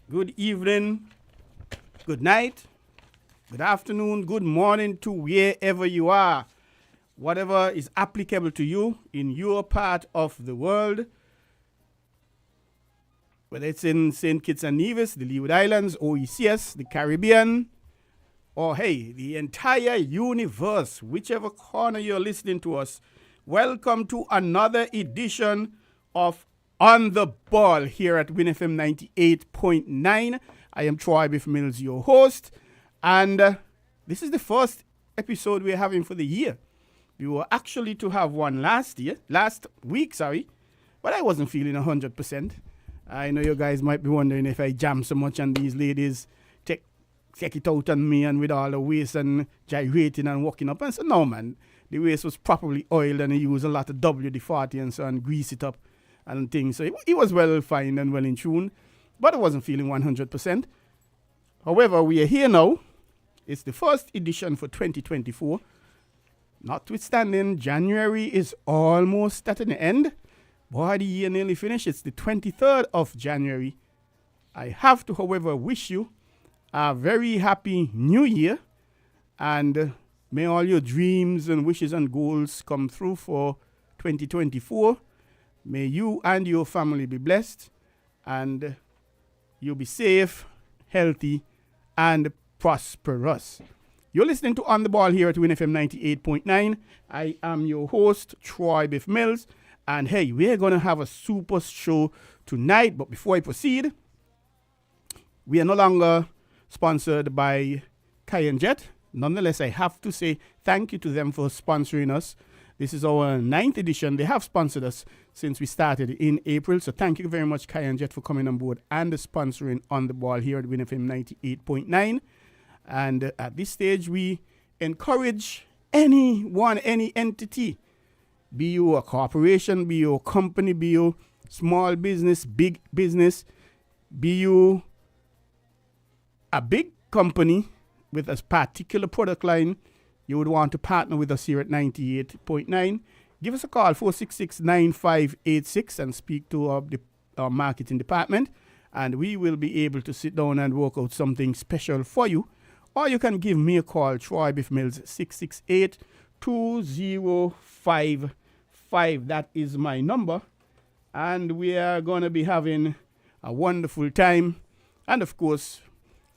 good evening, good night, good afternoon, good morning to wherever you are. Whatever is applicable to you in your part of the world, whether it's in St. Kitts and Nevis, the Leeward Islands, OECS, the Caribbean, or hey, the entire universe, whichever corner you're listening to us, welcome to another edition of On the Ball here at WinFM 98.9. I am Troy Biff Mills, your host, and this is the first episode we're having for the year. We were actually to have one last week, but I wasn't feeling 100%. I know you guys might be wondering if I jam so much and these ladies take it out on me and with all the waist and gyrating and walking up. And so, no, man, the waist was properly oiled and I used a lot of WD-40 and so and grease it up and things. So it was well fine and well in tune, but I wasn't feeling 100%. However, we are here now. It's the first edition for 2024. Notwithstanding, January is almost at an end. Boy, the year nearly finished. It's the 23rd of January. I have to, however, wish you a very happy new year. And may all your dreams and wishes and goals come through for 2024. May you and your family be blessed. And you be safe, healthy, and prosperous. You're listening to On the Ball here at WinFM 98.9. I am your host, Troy Biff Mills. And hey, we're going to have a super show tonight. But before I proceed, we are no longer sponsored by Cayenne Jet. Nonetheless, I have to say thank you to them for sponsoring us. This is our 9th edition. They have sponsored us since we started in April. So thank you very much, Cayenne Jet, for coming on board and sponsoring On the Ball here at WinFM 98.9. And at this stage, we encourage anyone, any entity, be you a corporation, be you a company, be you small business, big business, be you a big company with a particular product line, you would want to partner with us here at 98.9. Give us a call, 466-9586, and speak to our marketing department, and we will be able to sit down and work out something special for you. Or you can give me a call, Troy Biff Mills, 668-2055. That is my number. And we are going to be having a wonderful time. And of course,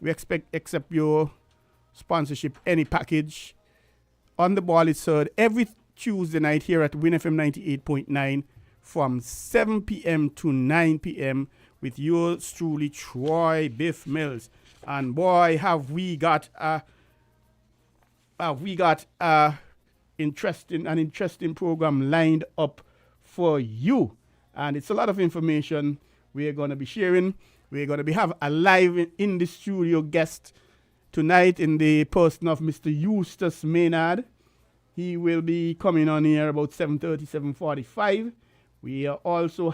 we accept your sponsorship, any package. On the Ball is heard every Tuesday night here at WinFM 98.9 from 7 p.m. to 9 p.m. with yours truly, Troy Biff Mills. And boy, have we got an interesting program lined up for you. And it's a lot of information we're going to be sharing. We're going to have a live in the studio guest tonight in the person of Mr. Eustace Maynard. He will be coming on here about 7:30, 7:45. We are also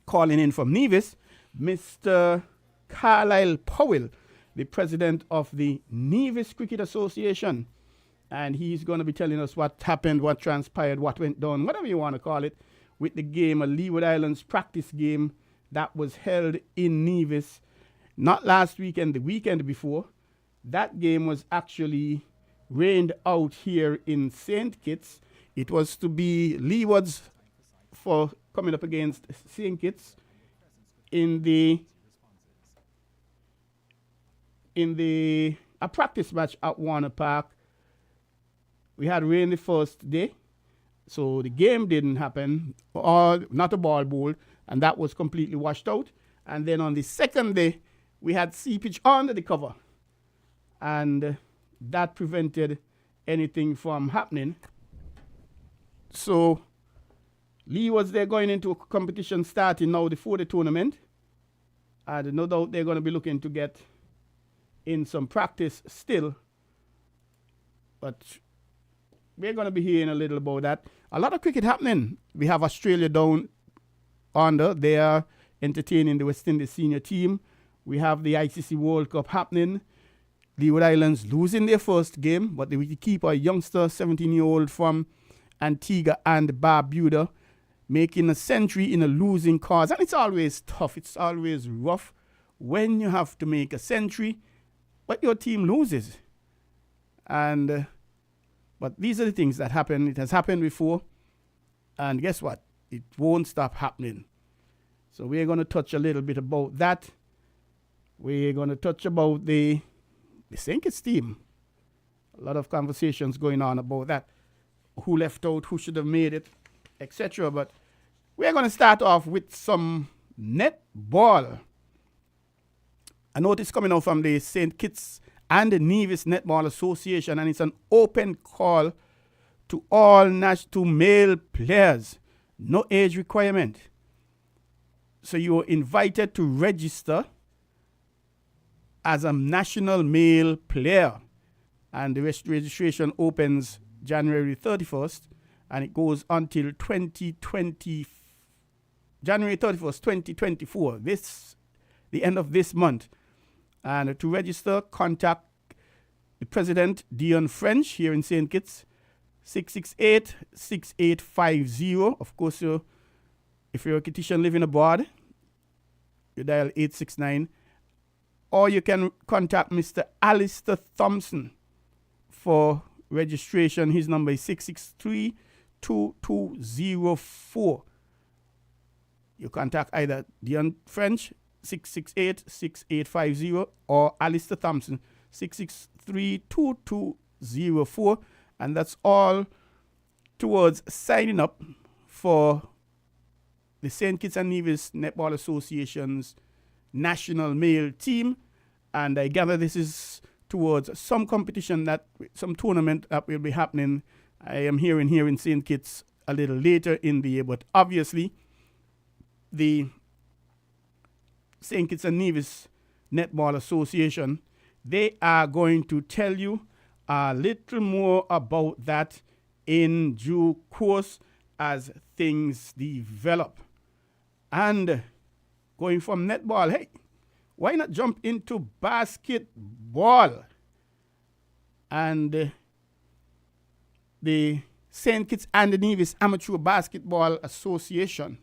calling in from Nevis, Mr. Carlisle Powell, the president of the Nevis Cricket Association. And he's going to be telling us what happened, what transpired, what went down, whatever you want to call it, with the game, a Leeward Islands practice game that was held in Nevis, not last weekend, the weekend before. That game was actually rained out here in St. Kitts. It was to be Leewards for coming up against St. Kitts in a practice match at Warner Park. We had rain the first day, so the game didn't happen, or not a ball bowl, and that was completely washed out. And then on the second day, we had seepage under the cover, and that prevented anything from happening. So Lee was there going into a competition starting now before the tournament, and no doubt they're going to be looking to get in some practice still, but we're going to be hearing a little about that. A lot of cricket happening. We have Australia down under. They are entertaining the West Indies senior team. We have the ICC World Cup happening. Leeward Islands losing their first game, but they keep a youngster, 17-year-old from Antigua and Barbuda, making a century in a losing cause. And it's always tough. It's always rough when you have to make a century, but your team loses. And but these are the things that happen. It has happened before. And guess what? It won't stop happening. So we're going to touch a little bit about that. We're going to touch about the St. Kitts team. A lot of conversations going on about that. Who left out, who should have made it, etc. But we're going to start off with some netball. A notice coming out from the St. Kitts and the Nevis Netball Association, and it's an open call to all to male players. No age requirement. So you are invited to register as a national male player. And the registration opens January 31st and it goes until January 31st, 2024. The end of this month. And to register, contact the president, Dion French, here in St. Kitts, 668-6850. Of course, if you're a Kittitian living abroad, you dial 869. Or you can contact Mr. Alistair Thompson for registration. His number is 663-2204. You contact either Dion French, 668-6850, or Alistair Thompson, 663-2204. And that's all towards signing up for the St. Kitts and Nevis Netball Association's national male team. And I gather this is towards some competition, some tournament that will be happening. I am hearing here in St. Kitts a little later in the year, but obviously the St. Kitts and Nevis Netball Association, they are going to tell you a little more about that in due course as things develop. And going from netball, hey, why not jump into basketball? And the St. Kitts and Nevis Amateur Basketball Association,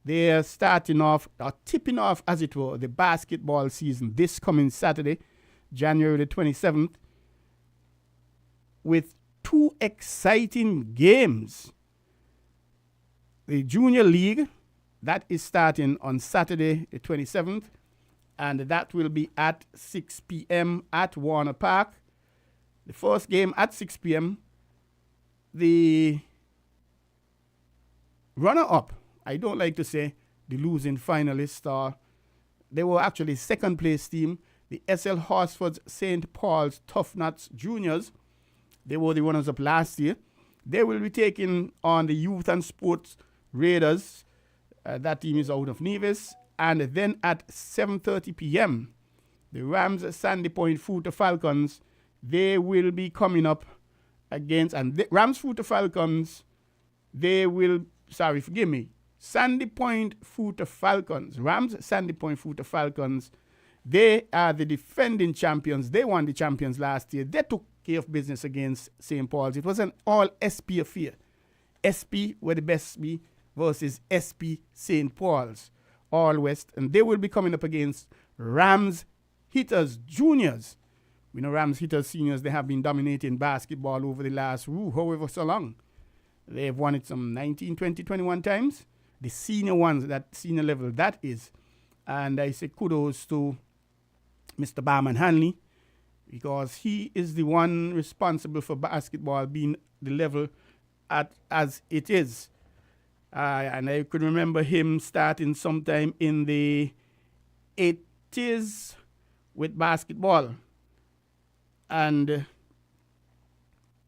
they are starting off, or tipping off, as it were, the basketball season this coming Saturday, January the 27th, with two exciting games. The Junior League, that is starting on Saturday the 27th, and that will be at 6 p.m. at Warner Park. The first game at 6 p.m., the runner-up, I don't like to say the losing finalist, they were actually second place team, the SL Horsford's St. Paul's Tough Nuts Juniors. They were the runners-up last year. They will be taking on the Youth and Sports Raiders. That team is out of Nevis. And then at 7:30 p.m., the Rams Sandy Point Footer Falcons, they will be coming up against, and the Rams Footer Falcons, Sandy Point Footer Falcons, Rams Sandy Point Footer Falcons, they are the defending champions. They won the champions last year. They took care of business against St. Paul's. It was an all SP affair. SP were the best B versus SP St. Paul's, all West. And they will be coming up against Rams Hitters Juniors. We know Rams Hitters Seniors, they have been dominating basketball over the last, however so long. They've won it some 19, 20, 21 times. The senior ones, that senior level, that is. And I say kudos to Mr. Barman Hanley, because he is the one responsible for basketball being the level as it is. And I could remember him starting sometime in the 80s with basketball. And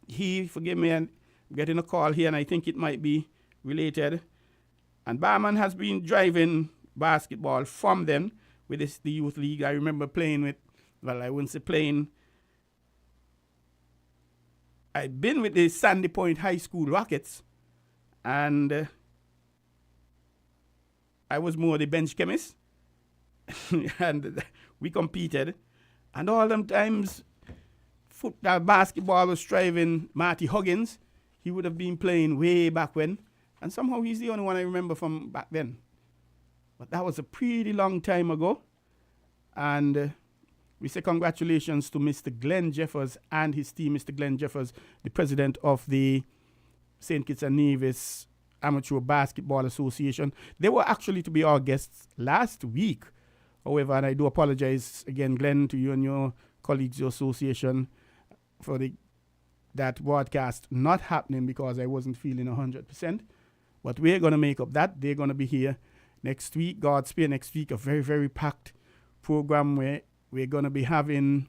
he, forgive me, I'm getting a call here, and I think it might be related. And Barman has been driving basketball from then with the youth league. I remember playing with, well, I wouldn't say playing. I've been with the Sandy Point High School Rockets, and I was more the bench chemist, and we competed. And all them times, basketball was driving Marty Huggins. He would have been playing way back when, and somehow he's the only one I remember from back then. But that was a pretty long time ago. And we say congratulations to Mr. Glenn Jeffers and his team. Mr. Glenn Jeffers, the president of the St. Kitts and Nevis Amateur Basketball Association. They were actually to be our guests last week. However, and I do apologize again, Glenn, to you and your colleagues, your association, for that broadcast not happening because I wasn't feeling 100%. But we're going to make up that. They're going to be here next week. God's Spear next week, a very, very packed program where we're going to be having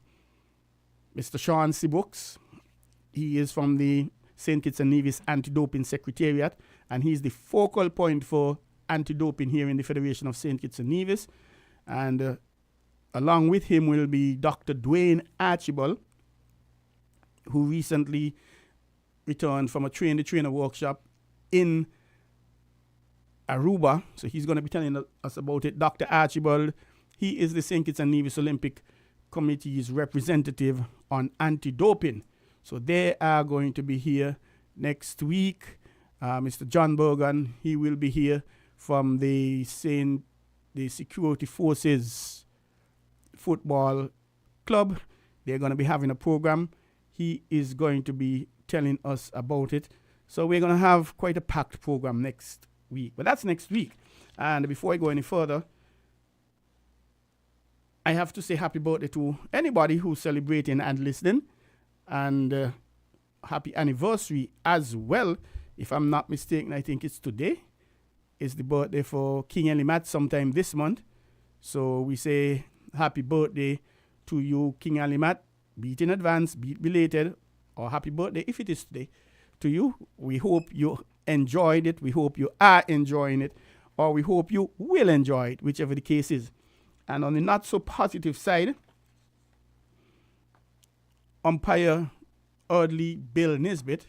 Mr. Sean Sibooks. He is from the St. Kitts and Nevis Anti-Doping Secretariat, and he's the focal point for anti-doping here in the Federation of St. Kitts and Nevis. And along with him will be Dr. Dwayne Archibald, who recently returned from a train-the-trainer workshop in Aruba. So he's going to be telling us about it. Dr. Archibald, he is the St. Kitts and Nevis Olympic Committee's representative on anti-doping. So they are going to be here next week. Mr. John Bergen, he will be here from the Security Forces Football Club. They're going to be having a program. He is going to be telling us about it. So we're going to have quite a packed program next week. But that's next week. And before I go any further, I have to say happy birthday to anybody who's celebrating and listening. And happy anniversary as well. If I'm not mistaken, I think it's today. It's the birthday for King Elimat sometime this month. So we say happy birthday to you, King Elimat. Be it in advance, be it belated, or happy birthday if it is today to you. We hope you enjoyed it. We hope you are enjoying it. Or we hope you will enjoy it, whichever the case is. And on the not so positive side, umpire Eardley Bill Nisbet,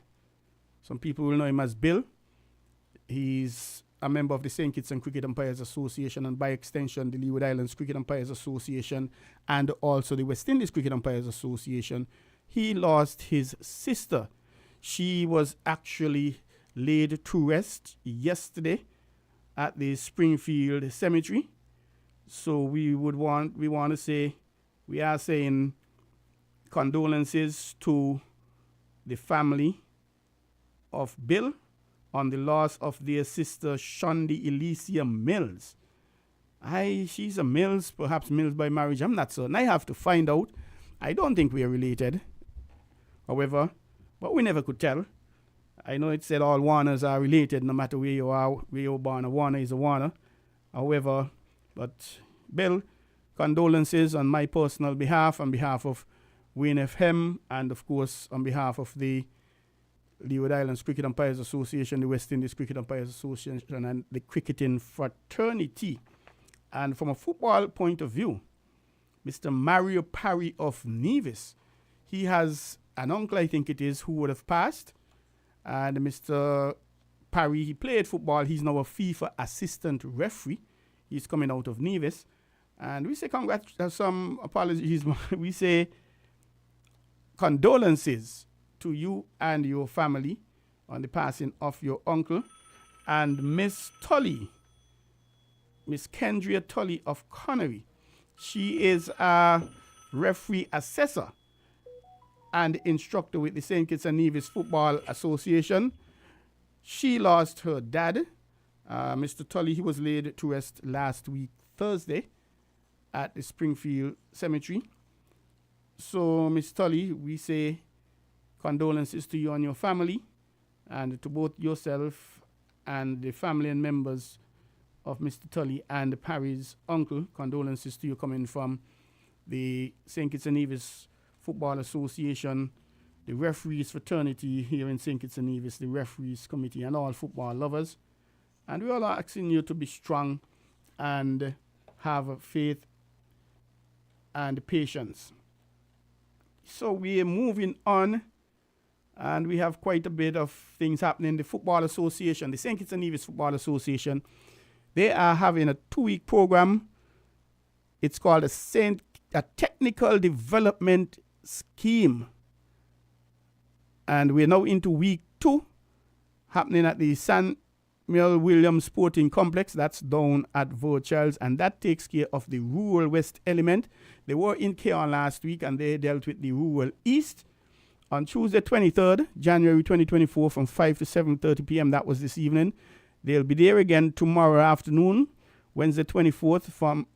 some people will know him as Bill. He's a member of the St. Kitts and Cricket Umpires Association, and by extension the Leeward Islands Cricket Umpires Association, and also the West Indies Cricket Umpires Association. He lost his sister. She was actually laid to rest yesterday at the Springfield Cemetery. So we are saying condolences to the family of Bill on the loss of their sister Shondi Elysia Mills. She's a Mills, perhaps Mills by marriage. I'm not certain. I have to find out. I don't think we are related. However, but we never could tell. I know it said all Warners are related, no matter where you are, where you're born. A Warner is a Warner. However, but Bill, condolences on my personal behalf, on behalf of Win FM, and of course on behalf of the Leeward Islands Cricket Umpires Association, the West Indies Cricket Umpires Association, and the cricketing fraternity. And from a football point of view, Mr. Mario Parry of Nevis, he has an uncle, I think it is, who would have passed. And Mr. Parry, he played football. He's now a FIFA assistant referee. He's coming out of Nevis. And we say some apologies. We say condolences to you and your family on the passing of your uncle. And Miss Tully, Miss Kendria Tully of Connery, she is a referee assessor and instructor with the St. Kitts and Nevis Football Association. She lost her dad. Mr. Tully, he was laid to rest last week, Thursday, at the Springfield Cemetery. So, Miss Tully, we say condolences to you and your family, and to both yourself and the family and members of Mr. Tully and Parry's uncle. Condolences to you coming from the St. Kitts and Nevis Football Association, the referees fraternity here in St. Kitts and Nevis, the referees committee, and all football lovers. And we all are asking you to be strong and have faith and patience. So we are moving on, and we have quite a bit of things happening. The Football Association, the St. Kitts and Nevis Football Association, they are having a 2-week program. It's called a Technical Development Scheme. And we're now into week 2, happening at the San Samuel Williams Sporting Complex. That's down at Vorchilds, and that takes care of the Rural West element. They were in Keon last week, and they dealt with the Rural East. On Tuesday, 23rd, January 2024, from 5 to 7:30 p.m., that was this evening. They'll be there again tomorrow afternoon, Wednesday, 24th, from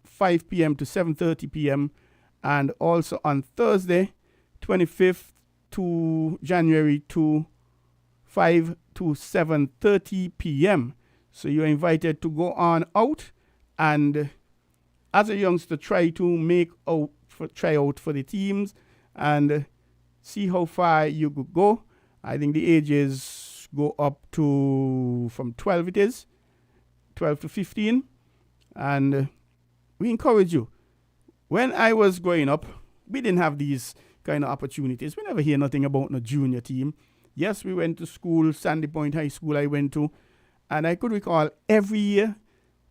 5 p.m. to 7:30 p.m., and also on Thursday, 25th to January to 5 to 7:30 p.m. So you're invited to go on out and, as a youngster, try to try out for the teams and see how far you could go. I think the ages go up to, from 12 it is, 12 to 15. And we encourage you. When I was growing up, we didn't have these kind of opportunities. We never hear nothing about no junior team. Yes, we went to school, Sandy Point High School I went to, and I could recall every year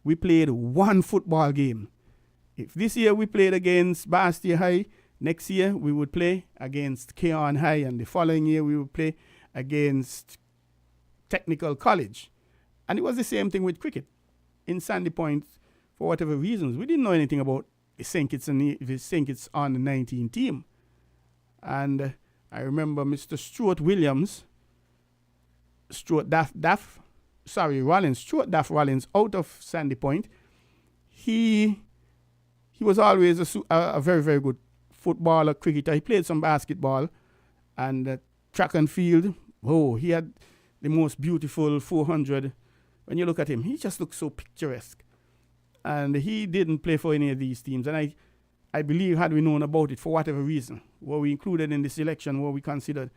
we played one football game. If this year we played against Bastia High, next year we would play against Keon High, and the following year we would play against Technical College. And it was the same thing with cricket. In Sandy Point, for whatever reasons, we didn't know anything about the St. Kitts on the 19 team. And I remember Mr. Stuart Rollins, Stuart Daff Rollins out of Sandy Point. He was always a very, very good footballer, cricketer. He played some basketball and track and field. Oh, he had the most beautiful 400. When you look at him, he just looks so picturesque. And he didn't play for any of these teams. And I believe, had we known about it for whatever reason, were we included in the selection, were we considered,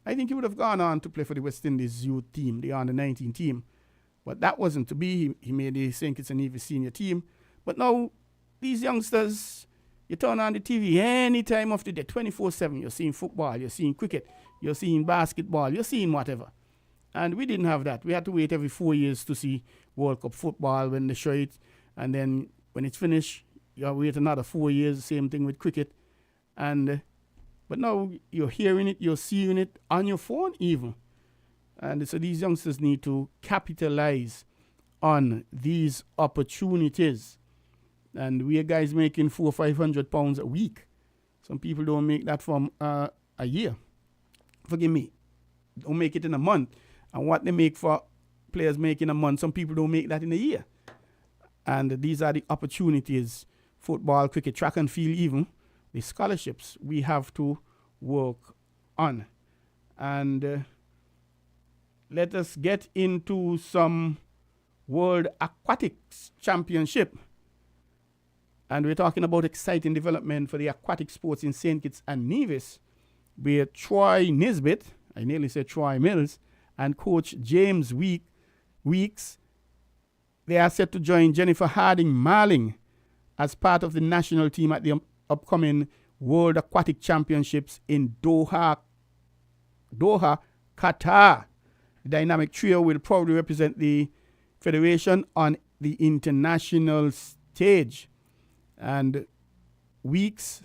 I think he would have gone on to play for the West Indies youth team, the under-19 team. But that wasn't to be. He made the St. Kitts and Nevis senior team. But now, these youngsters, you turn on the TV any time of the day, 24/7, you're seeing football, you're seeing cricket, you're seeing basketball, you're seeing whatever. And we didn't have that. We had to wait every 4 years to see World Cup football when they show it. And then when it's finished, you wait another 4 years, same thing with cricket. But now you're hearing it, you're seeing it on your phone even. And so these youngsters need to capitalize on these opportunities. And we are guys making £400 or £500 a week. Some people don't make that from a year. Forgive me. Don't make it in a month. And what they make for players making a month, some people don't make that in a year. And these are the opportunities, football, cricket, track and field even, the scholarships we have to work on. And let us get into some World Aquatics Championship. And we're talking about exciting development for the aquatic sports in St. Kitts and Nevis, where Troy Nisbet, I nearly said Troy Mills, and Coach James Weeks, they are set to join Jennifer Harding Marling as part of the national team at the upcoming World Aquatic Championships in Doha, Qatar. The dynamic trio will proudly represent the federation on the international stage. And Weeks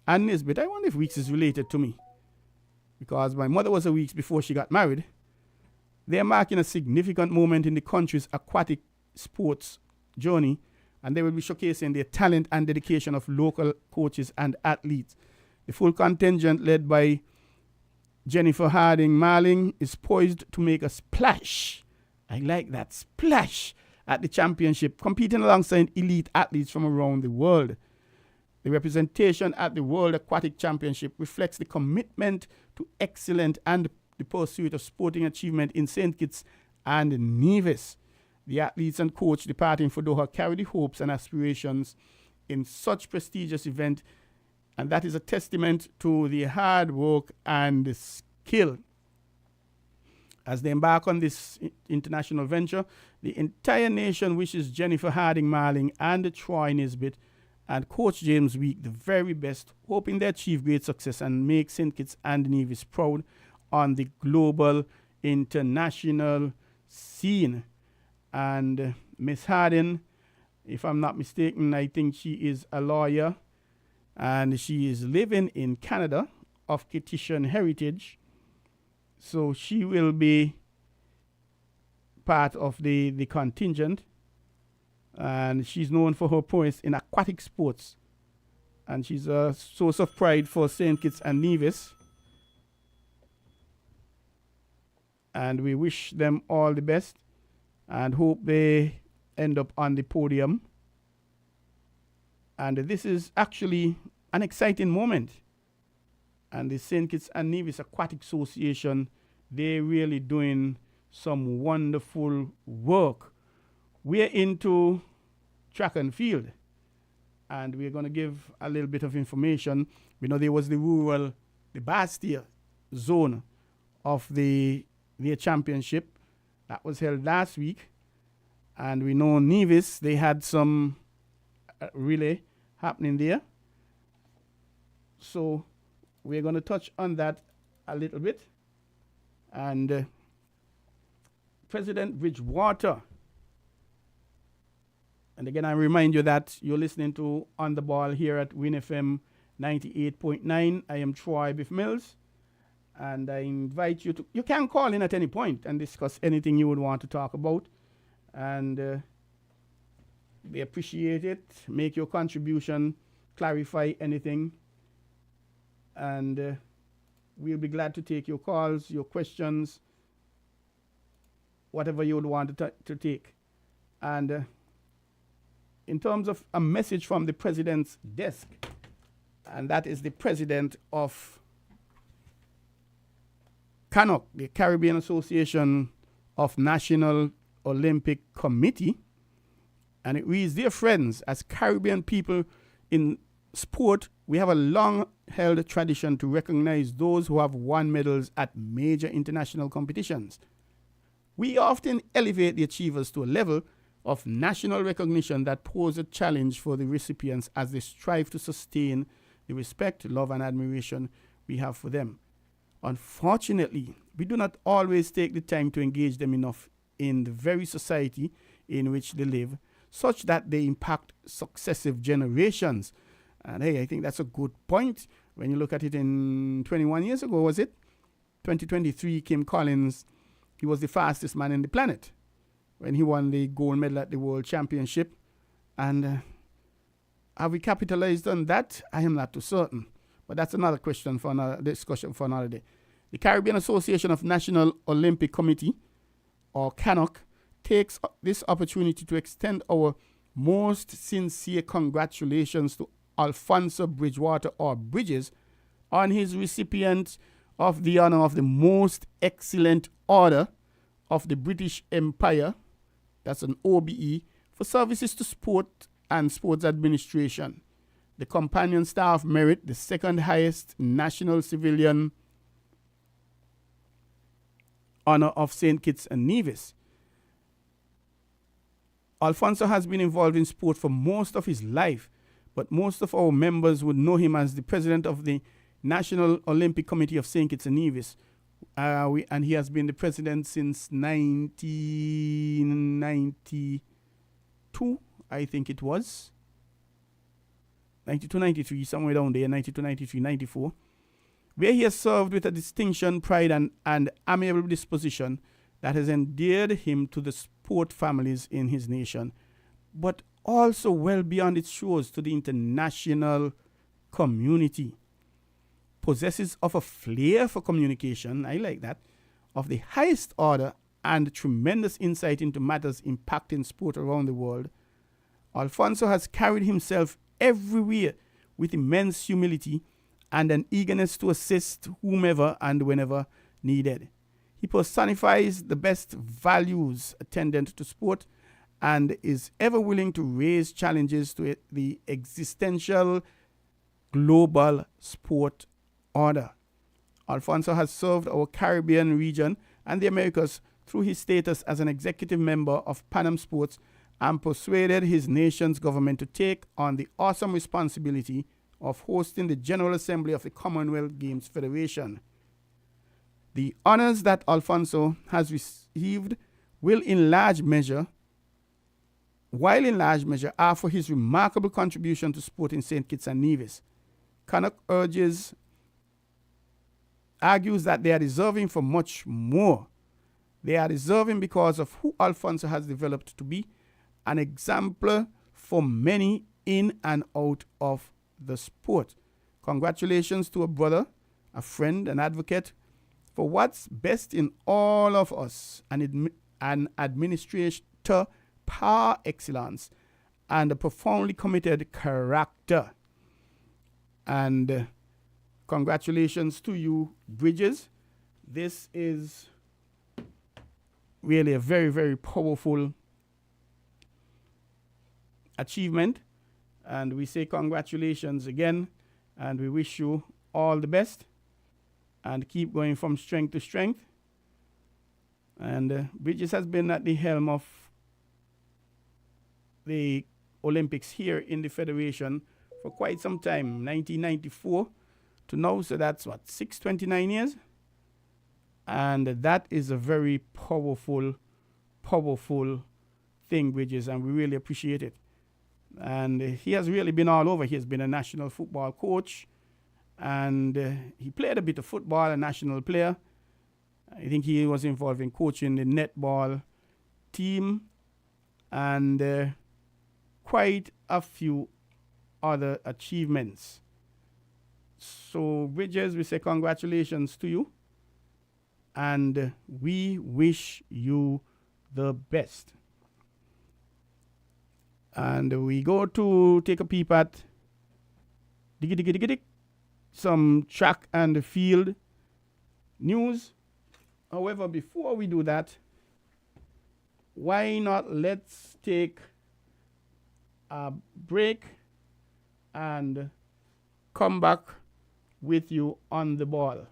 and Nisbet, I wonder if Weeks is related to me, because my mother was a Weeks before she got married. They are marking a significant moment in the country's aquatic sports journey, and they will be showcasing their talent and dedication of local coaches and athletes. The full contingent, led by Jennifer Harding Marling, is poised to make a splash. I like that, splash, at the championship, competing alongside elite athletes from around the world. The representation at the World Aquatic Championship reflects the commitment to excellence and the pursuit of sporting achievement in St. Kitts and Nevis. The athletes and coach departing for Doha carry the hopes and aspirations in such prestigious event, and that is a testament to the hard work and the skill. As they embark on this international venture, the entire nation wishes Jennifer Harding Marling and Troy Nisbet and Coach James Week the very best, hoping they achieve great success and make St. Kitts and Nevis proud on the global international scene. And Miss Harding, if I'm not mistaken, I think she is a lawyer, and she is living in Canada of Kittitian heritage. So she will be part of the contingent. And she's known for her prowess in aquatic sports. And she's a source of pride for St. Kitts and Nevis. And we wish them all the best and hope they end up on the podium. And this is actually an exciting moment. And the St. Kitts and Nevis Aquatic Association, they're really doing some wonderful work. We're into track and field. And we're going to give a little bit of information. We know there was the Bastille zone of their championship that was held last week. And we know Nevis, they had some relay happening there. So we're going to touch on that a little bit. And President Bridgewater. And again, I remind you that you're listening to On the Ball here at Win FM 98.9. I am Troy Biff Mills. And I invite you you can call in at any point and discuss anything you would want to talk about. And we appreciate it. Make your contribution, clarify anything. And we'll be glad to take your calls, your questions, whatever you would want to take. And in terms of a message from the president's desk, and that is the president of CANOC, the Caribbean Association of National Olympic Committee, and it reads, "Dear friends, as Caribbean people in sport, we have a long-held tradition to recognize those who have won medals at major international competitions. We often elevate the achievers to a level of national recognition that pose a challenge for the recipients as they strive to sustain the respect, love, and admiration we have for them. Unfortunately, we do not always take the time to engage them enough in the very society in which they live, such that they impact successive generations." And hey, I think that's a good point. When you look at it in 21 years ago, was it? 2023, Kim Collins, he was the fastest man in the planet when he won the gold medal at the World Championship. And have we capitalized on that? I am not too certain. But that's another question for another discussion for another day. The Caribbean Association of National Olympic Committee, or CANOC, takes this opportunity to extend our most sincere congratulations to Alfonso Bridgewater, or Bridges, on his recipient of the honor of the Most Excellent Order of the British Empire, that's an OBE, for services to sport and sports administration. The Companion Star of Merit, the second highest national civilian honor of St. Kitts and Nevis. Alfonso has been involved in sport for most of his life, but most of our members would know him as the president of the National Olympic Committee of St. Kitts and Nevis. And he has been the president since 1992, I think it was. 92, 93, somewhere down there, 92, 93, 94, where he has served with a distinction, pride, and amiable disposition that has endeared him to the sport families in his nation, but also well beyond its shores to the international community. Possesses of a flair for communication, I like that, of the highest order, and tremendous insight into matters impacting sport around the world. Alfonso has carried himself everywhere with immense humility and an eagerness to assist whomever and whenever needed. He personifies the best values attendant to sport and is ever willing to raise challenges to the existential global sport order. Alfonso has served our Caribbean region and the Americas through his status as an executive member of Pan Am Sports, and persuaded his nation's government to take on the awesome responsibility of hosting the General Assembly of the Commonwealth Games Federation. The honors that Alfonso has received while in large measure, are for his remarkable contribution to sport in St. Kitts and Nevis. CANOC argues that they are deserving for much more. They are deserving because of who Alfonso has developed to be, an example for many in and out of the sport. Congratulations to a brother, a friend, an advocate for what's best in all of us, an administrator par excellence, and a profoundly committed character. And congratulations to you, Bridges. This is really a very, very powerful achievement. And we say congratulations again. And we wish you all the best. And keep going from strength to strength. And Bridges has been at the helm of the Olympics here in the Federation for quite some time, 1994 to now. So that's what, 29 years? And that is a very powerful thing, Bridges, and we really appreciate it. And he has really been all over. He has been a national football coach, and he played a bit of football, a national player. I think he was involved in coaching the netball team and quite a few other achievements. So, Bridges, we say congratulations to you. And we wish you the best. And we go to take a peep at some track and field news. However, before we do that, why not let's take a break and come back with you on the ball.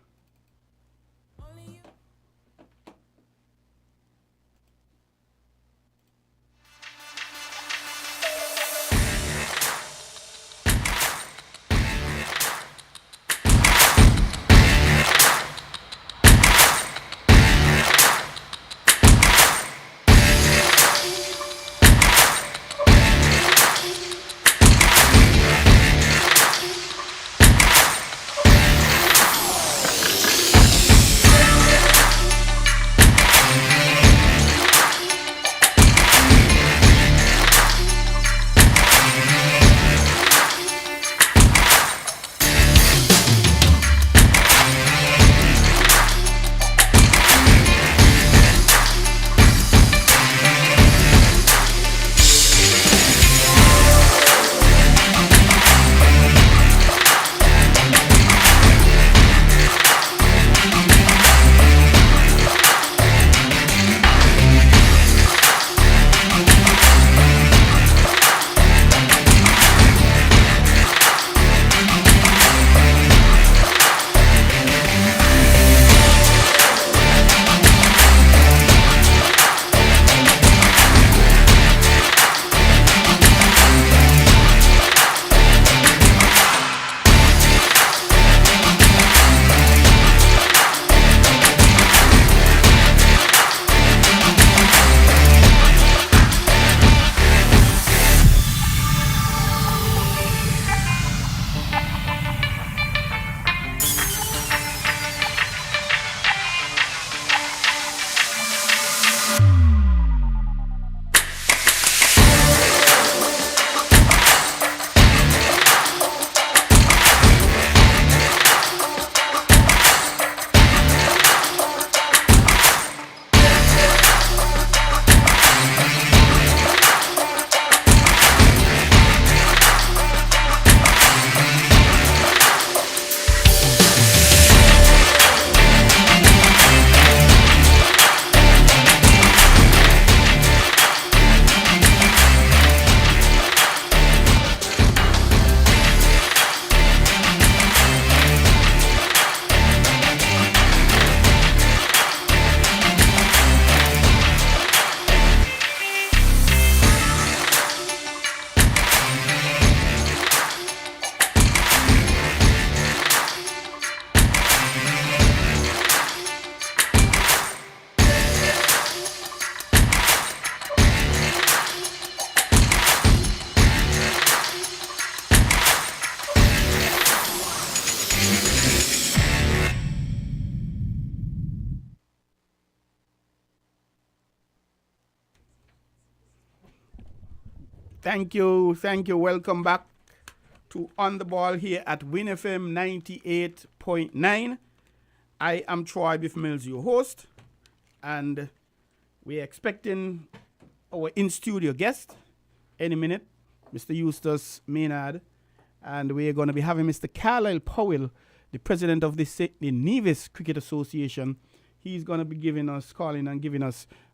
Thank you. Welcome back to On the Ball here at WINNFM 98.9. I am Troy Biff Mills, your host, and we're expecting our in-studio guest any minute, Mr. Eustace Maynard, and we're going to be having Mr. Carlisle Powell, the president of the Nevis Cricket Association. He's going to be giving us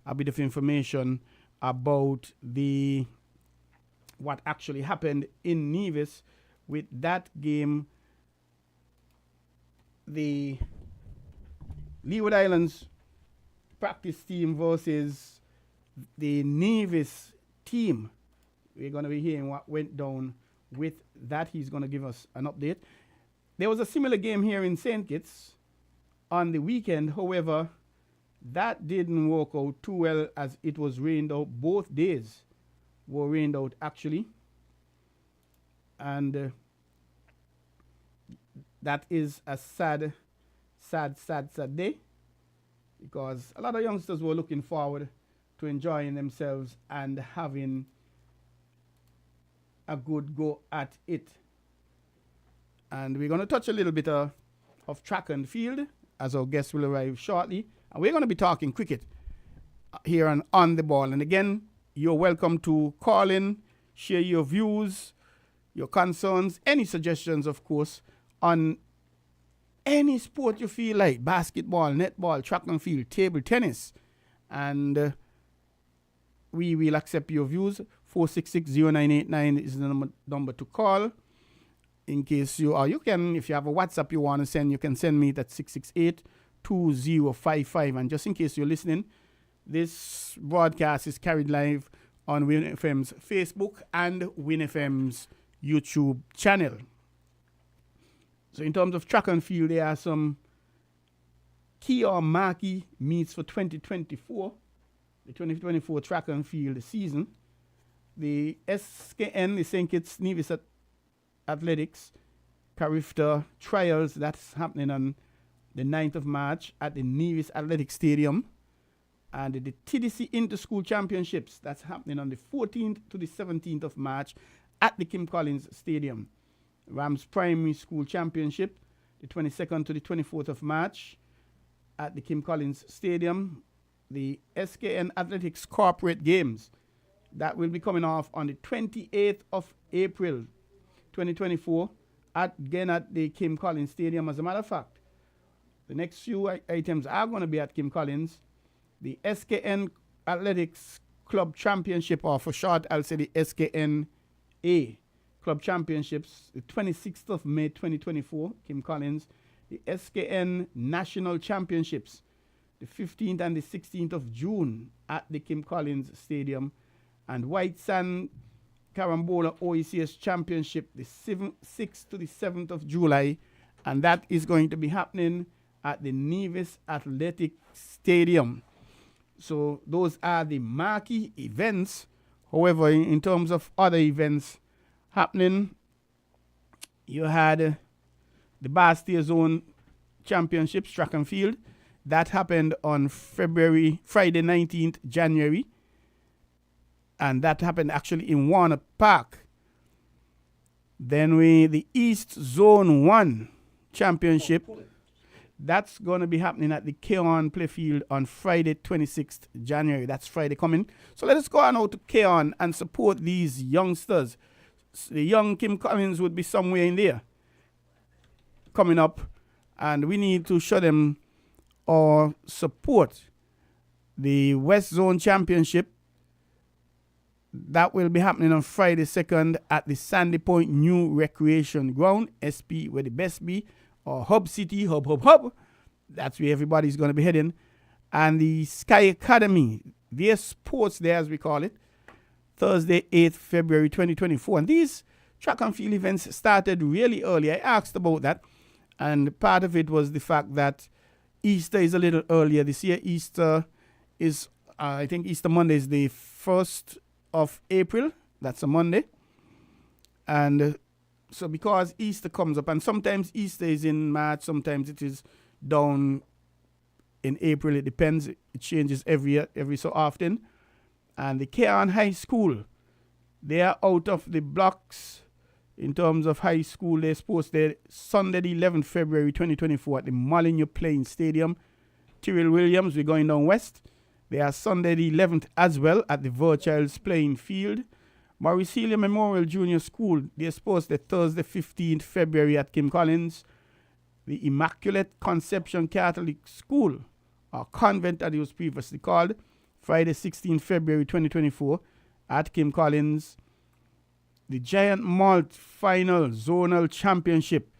a bit of information about what actually happened in Nevis with that game, the Leeward Islands practice team versus the Nevis team. We're going to be hearing what went down with that. He's going to give us an update. There was a similar game here in St. Kitts on the weekend. However, that didn't work out too well as it was rained out. Both days were rained out, actually. And that is a sad day, because a lot of youngsters were looking forward to enjoying themselves and having a good go at it. And we're going to touch a little bit of track and field as our guest will arrive shortly. And we're going to be talking cricket here on the ball. And again, you're welcome to call in, share your views, your concerns, any suggestions, of course, on any sport you feel like: basketball, netball, track and field, table tennis. And we will accept your views. 466-0989 is the number to call. In case you can, if you have a WhatsApp you want to send, you can send me at 668-2055. And just in case you're listening, this broadcast is carried live on WinFM's Facebook and WinFM's YouTube channel. So in terms of track and field, there are some key or marquee meets for 2024, the 2024 track and field season. The SKN, the St. Kitts Nevis Athletics Carifta Trials, that's happening on the 9th of March at the Nevis Athletic Stadium. And the TDC Inter-School Championships, that's happening on the 14th to the 17th of March at the Kim Collins Stadium. Rams Primary School Championship, the 22nd to the 24th of March at the Kim Collins Stadium. The SKN Athletics Corporate Games, that will be coming off on the 28th of April 2024 again at the Kim Collins Stadium. As a matter of fact, the next few items are going to be at Kim Collins. The SKN Athletics Club Championship, or for short, I'll say the SKNA Club Championships, the 26th of May 2024, Kim Collins. The SKN National Championships, the 15th and the 16th of June at the Kim Collins Stadium. And White Sand Carambola OECS Championship, the 6th to the 7th of July. And that is going to be happening at the Nevis Athletic Stadium. So those are the marquee events. However, in terms of other events happening, you had the Bastille Zone Championships, track and field. That happened on Friday 19th January. And that happened actually in Warner Park. Then the East Zone 1 Championship. That's going to be happening at the Keon Playfield on Friday, 26th January. That's Friday coming. So let us go on out to Keon and support these youngsters. The young Kim Collins would be somewhere in there coming up. And we need to show them our support. The West Zone Championship, that will be happening on Friday 2nd at the Sandy Point New Recreation Ground, SP, where the best be, or Hub City, Hub. That's where everybody's going to be heading. And the Sky Academy, their sports there as we call it, Thursday 8th February 2024. And these track and field events started really early. I asked about that. And part of it was the fact that Easter is a little earlier this year. Easter is, I think Easter Monday is the 1st of April. That's a Monday. And so because Easter comes up, and sometimes Easter is in March, sometimes it is down in April. It depends. It changes every so often. And the Keon High School They are out of the blocks in terms of high school. They're supposed to Sunday the 11th February 2024 at the Molyneux Plain Stadium. Tyrrell Williams, we're going down west. They are Sunday the 11th as well at the Virchilds Playing Field. Maurice Healy Memorial Junior School, they're supposed to Thursday 15th February at Kim Collins. The Immaculate Conception Catholic School, or convent as it was previously called, Friday 16th February 2024 at Kim Collins. The Giant Malt Final Zonal Championship,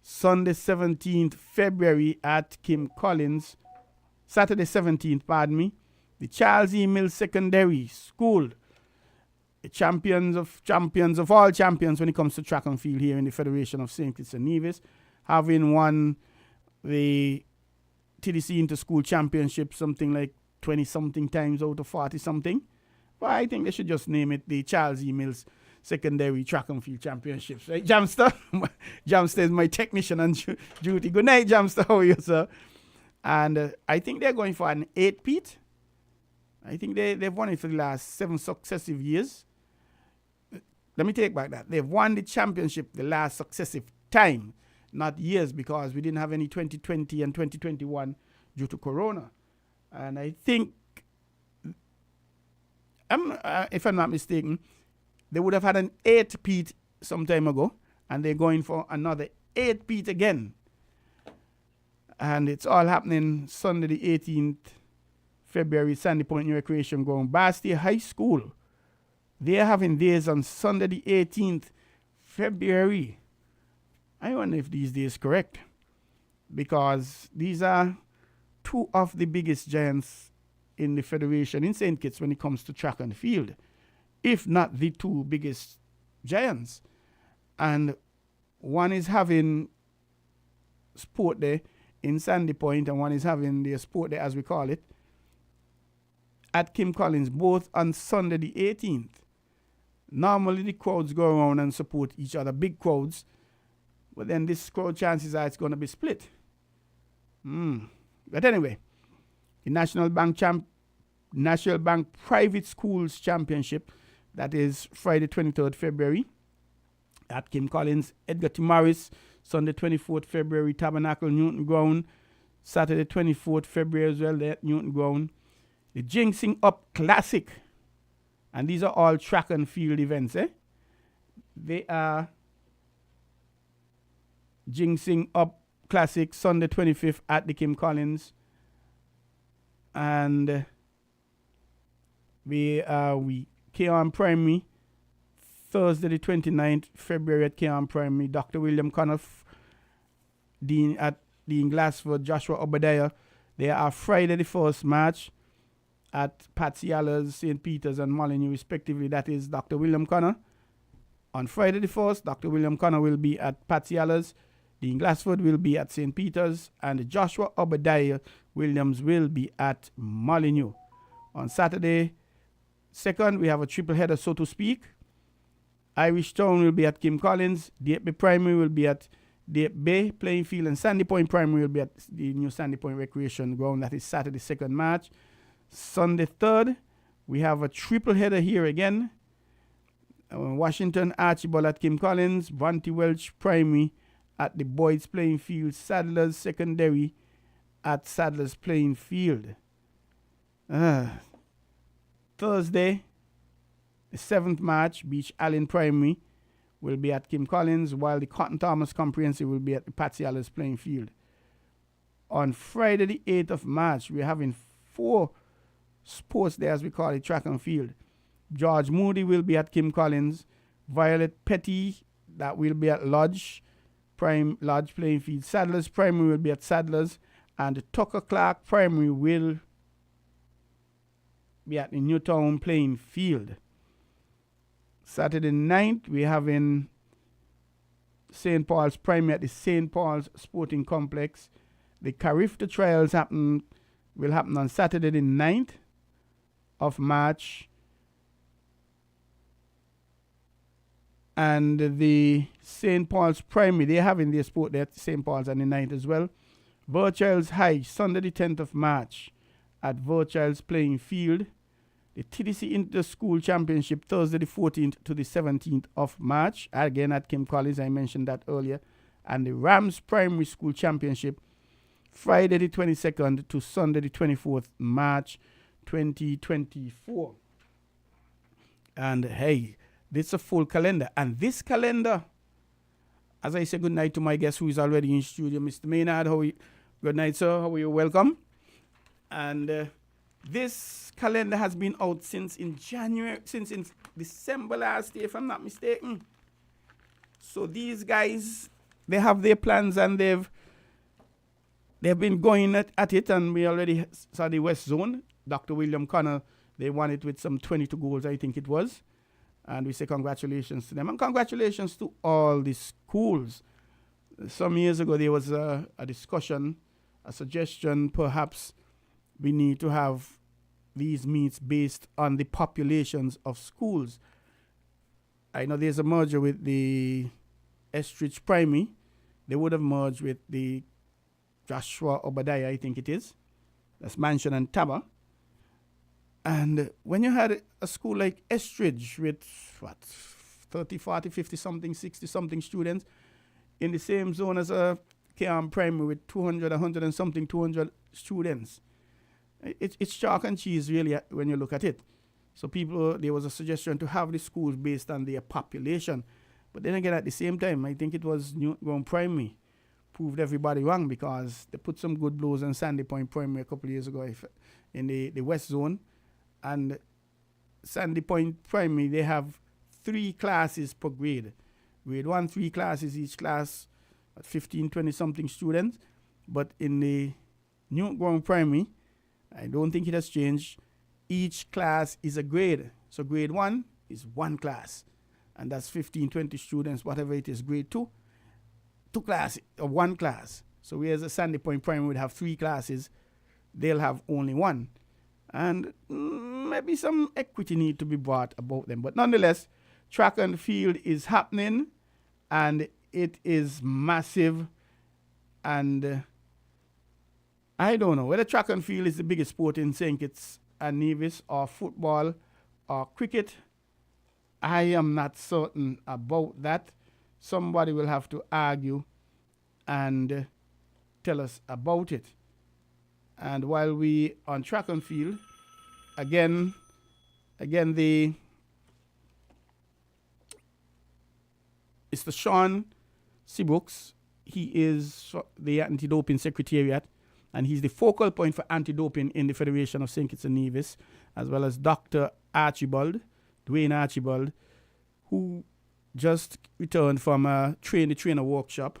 Sunday 17th February at Kim Collins. Saturday 17th, pardon me. The Charles E. Mills Secondary School, the champions of all champions when it comes to track and field here in the Federation of St. Kitts and Nevis, having won the TDC Inter-School Championship something like 20-something times out of 40-something. But I think they should just name it the Charles E. Mills Secondary Track and Field Championships. Right, Jamster? Jamster is my technician on duty. Good night, Jamster. How are you, sir? And I think they're going for an 8-peat. I think they've won it for the last 7 successive years. Let me take back that. They've won the championship the last successive time, not years, because we didn't have any 2020 and 2021 due to Corona. And I think, if I'm not mistaken, they would have had an 8-peat some time ago, and they're going for another 8-peat again. And it's all happening Sunday the 18th February, Sandy Point New Recreation Ground, Bastille High School. They're having theirs on Sunday the 18th February. I wonder if these days correct, because these are two of the biggest giants in the Federation in St. Kitts when it comes to track and field, if not the two biggest giants. And one is having sport there in Sandy Point, and one is having their sport there, as we call it, at Kim Collins, both on Sunday the 18th. Normally the crowds go around and support each other, big crowds, but then this crowd, chances are it's going to be split. But anyway, the National Bank Private Schools Championship, that is Friday 23rd February at Kim Collins. Edgar T. Morris, Sunday 24th February, Tabernacle Newton Ground. Saturday 24th February as well, there at Newton Ground. The Jinxing Up Classic, and these are all track and field events. They are Jinxing Up Classic, Sunday 25th at the Kim Collins. And K-On Primary, Thursday the 29th February at K-On Primary. Dr. William Connor, Dean at Dean Glassford, Joshua Obadiah. They are Friday the 1st March at Patsy Allers, St. Peter's and Molyneux respectively. That is Dr. William Connor. On Friday the 1st, Dr. William Connor will be at Patsy Allers. Dean Glassford will be at St. Peter's. And Joshua Obadiah Williams will be at Molyneux. On Saturday 2nd, we have a triple header, so to speak. Irish Town will be at Kim Collins. Dieppe Bay Primary will be at Dieppe Bay Playing Field. And Sandy Point Primary will be at the new Sandy Point Recreation Ground. That is Saturday 2nd March. Sunday 3rd, we have a triple header here again. Washington Archibald at Kim Collins, Bronte Welch Primary at the Boyd's Playing Field, Sadler's Secondary at Sadler's Playing Field. Thursday, the 7th March, Beach Allen Primary will be at Kim Collins, while the Cotton Thomas Comprehensive will be at the Patsy Allers Playing Field. On Friday, the 8th of March, we're having 4 sports there, as we call it, track and field. George Moody will be at Kim Collins. Violet Petty, that will be at Lodge Playing Field. Sadler's Primary will be at Sadler's. And Tucker Clark Primary will be at the Newtown Playing Field. Saturday 9th, we're having St. Paul's Primary at the St. Paul's Sporting Complex. The Carifta Trials will happen on Saturday the 9th of March. And the St. Paul's Primary, they're having their sport there at St. Paul's on the 9th as well. Virchilds High, Sunday the 10th of March at Virchilds Playing Field. The TDC Inter-School Championship, Thursday the 14th to the 17th of March, again at Kim College, I mentioned that earlier. And the Rams Primary School Championship, Friday the 22nd to Sunday the 24th March 2024. And hey, this is a full calendar. And this calendar, as I say good night to my guest who is already in studio, Mr. Maynard. Good night, sir. How are you? Welcome. And this calendar has been out since in December last year, if I'm not mistaken. So these guys, they have their plans and they've been going at it, and we already saw the West Zone. Dr. William Connell, they won it with some 22 goals, I think it was. And we say congratulations to them. And congratulations to all the schools. Some years ago, there was a discussion, a suggestion, perhaps we need to have these meets based on the populations of schools. I know there's a merger with the Estridge Primary. They would have merged with the Joshua Obadiah, I think it is. That's Mansion and Taba. And when you had a school like Estridge with, 30, 40, 50 something, 60 something students in the same zone as a KM Primary with 200, 100 and something, 200 students. It's chalk and cheese, really, when you look at it. So there was a suggestion to have the schools based on their population. But then again, at the same time, I think it was Newtown Primary proved everybody wrong, because they put some good blows on Sandy Point Primary a couple of years ago in the West Zone. And Sandy Point Primary, they have 3 classes per grade. Grade 1, 3 classes, each class at 15, 20 something students. But in the Newtown Primary, I don't think it has changed. Each class is a grade. So grade 1 is 1 class. And that's 15, 20 students, whatever it is. Grade 2, 2 classes, or 1 class. So whereas a Sandy Point Primary would have 3 classes, they'll have only 1. And maybe some equity need to be brought about them. But nonetheless, track and field is happening, and it is massive. And I don't know whether track and field is the biggest sport in St. Kitts and Nevis, or football, or cricket. I am not certain about that. Somebody will have to argue and tell us about it. And while we on track and field, again it's the Sean Seabrooks. He is the Anti-Doping Secretariat, and he's the focal point for anti-doping in the Federation of St. Kitts and Nevis, as well as Dr. Dwayne Archibald, who just returned from a train-the-trainer workshop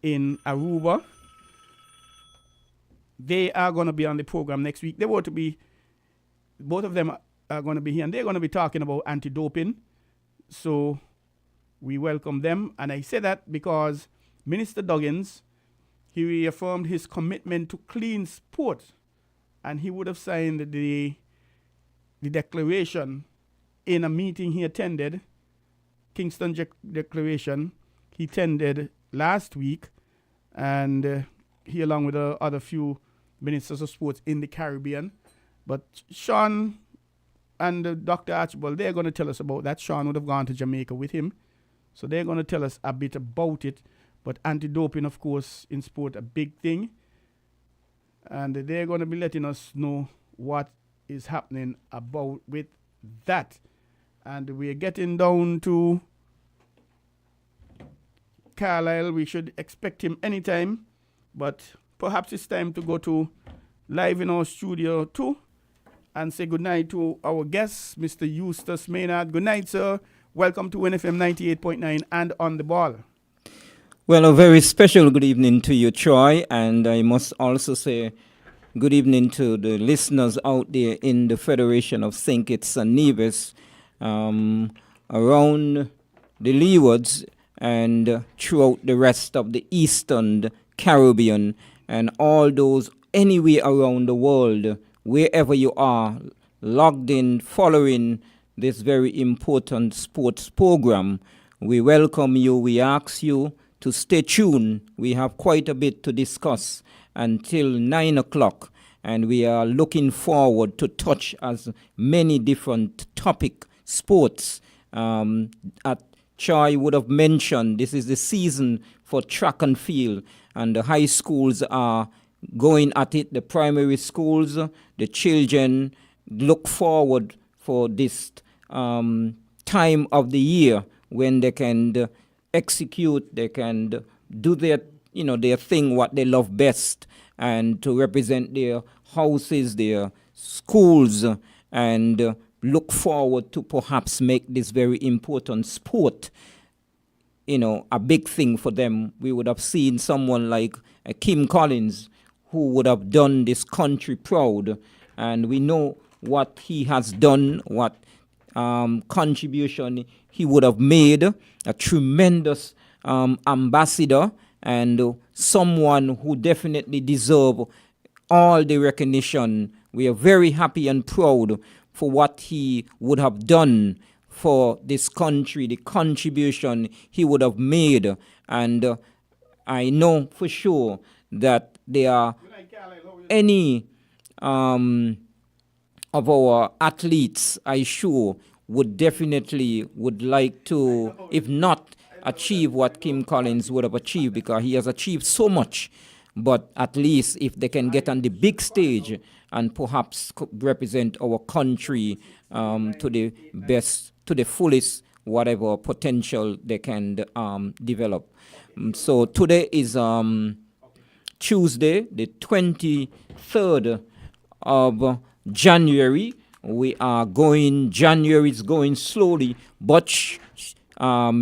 in Aruba. They are going to be on the program next week. They were to be, both of them are going to be here, and they're going to be talking about anti-doping. So we welcome them. And I say that because Minister Duggins, he reaffirmed his commitment to clean sport, and he would have signed the declaration in a meeting he attended, Kingston Declaration, he attended last week, and he, along with other few ministers of sports in the Caribbean. But Sean and Dr. Archibald, they're going to tell us about that. Sean would have gone to Jamaica with him, so they're going to tell us a bit about it. But anti-doping, of course, in sport, a big thing. And they're going to be letting us know what is happening about with that. And we're getting down to Carlisle. We should expect him anytime. But perhaps it's time to go to live in our studio too and say goodnight to our guest, Mr. Eustace Maynard. Good night, sir. Welcome to WINNFM 98.9 and On the Ball. Well, a very special good evening to you, Troy. And I must also say good evening to the listeners out there in the Federation of St. Kitts and Nevis, around the Leewards and throughout the rest of the Eastern Caribbean, and all those anywhere around the world, wherever you are, logged in, following this very important sports program. We welcome you. We ask you to stay tuned. We have quite a bit to discuss until 9 o'clock. and we are looking forward to touch as many different topic sports. At Choi would have mentioned this is the season for track and field, and the high schools are going at it. The primary schools, the children look forward for this time of the year when they can execute, they can do their thing, what they love best, and to represent their houses, their schools, and look forward to perhaps make this very important sport, a big thing for them. We would have seen someone like Kim Collins, who would have done this country proud, and we know what he has done, what contribution he would have made, a tremendous ambassador, and someone who definitely deserves all the recognition. We are very happy and proud for what he would have done for this country, the contribution he would have made. And I know for sure that there are any of our athletes, I sure, would definitely would like to, if not achieve what Kim Collins would have achieved, because he has achieved so much, but at least if they can get on the big stage and perhaps represent our country to the best, to the fullest, whatever potential they can develop. So today is Tuesday, the 23rd of January. We are going, January is going slowly, but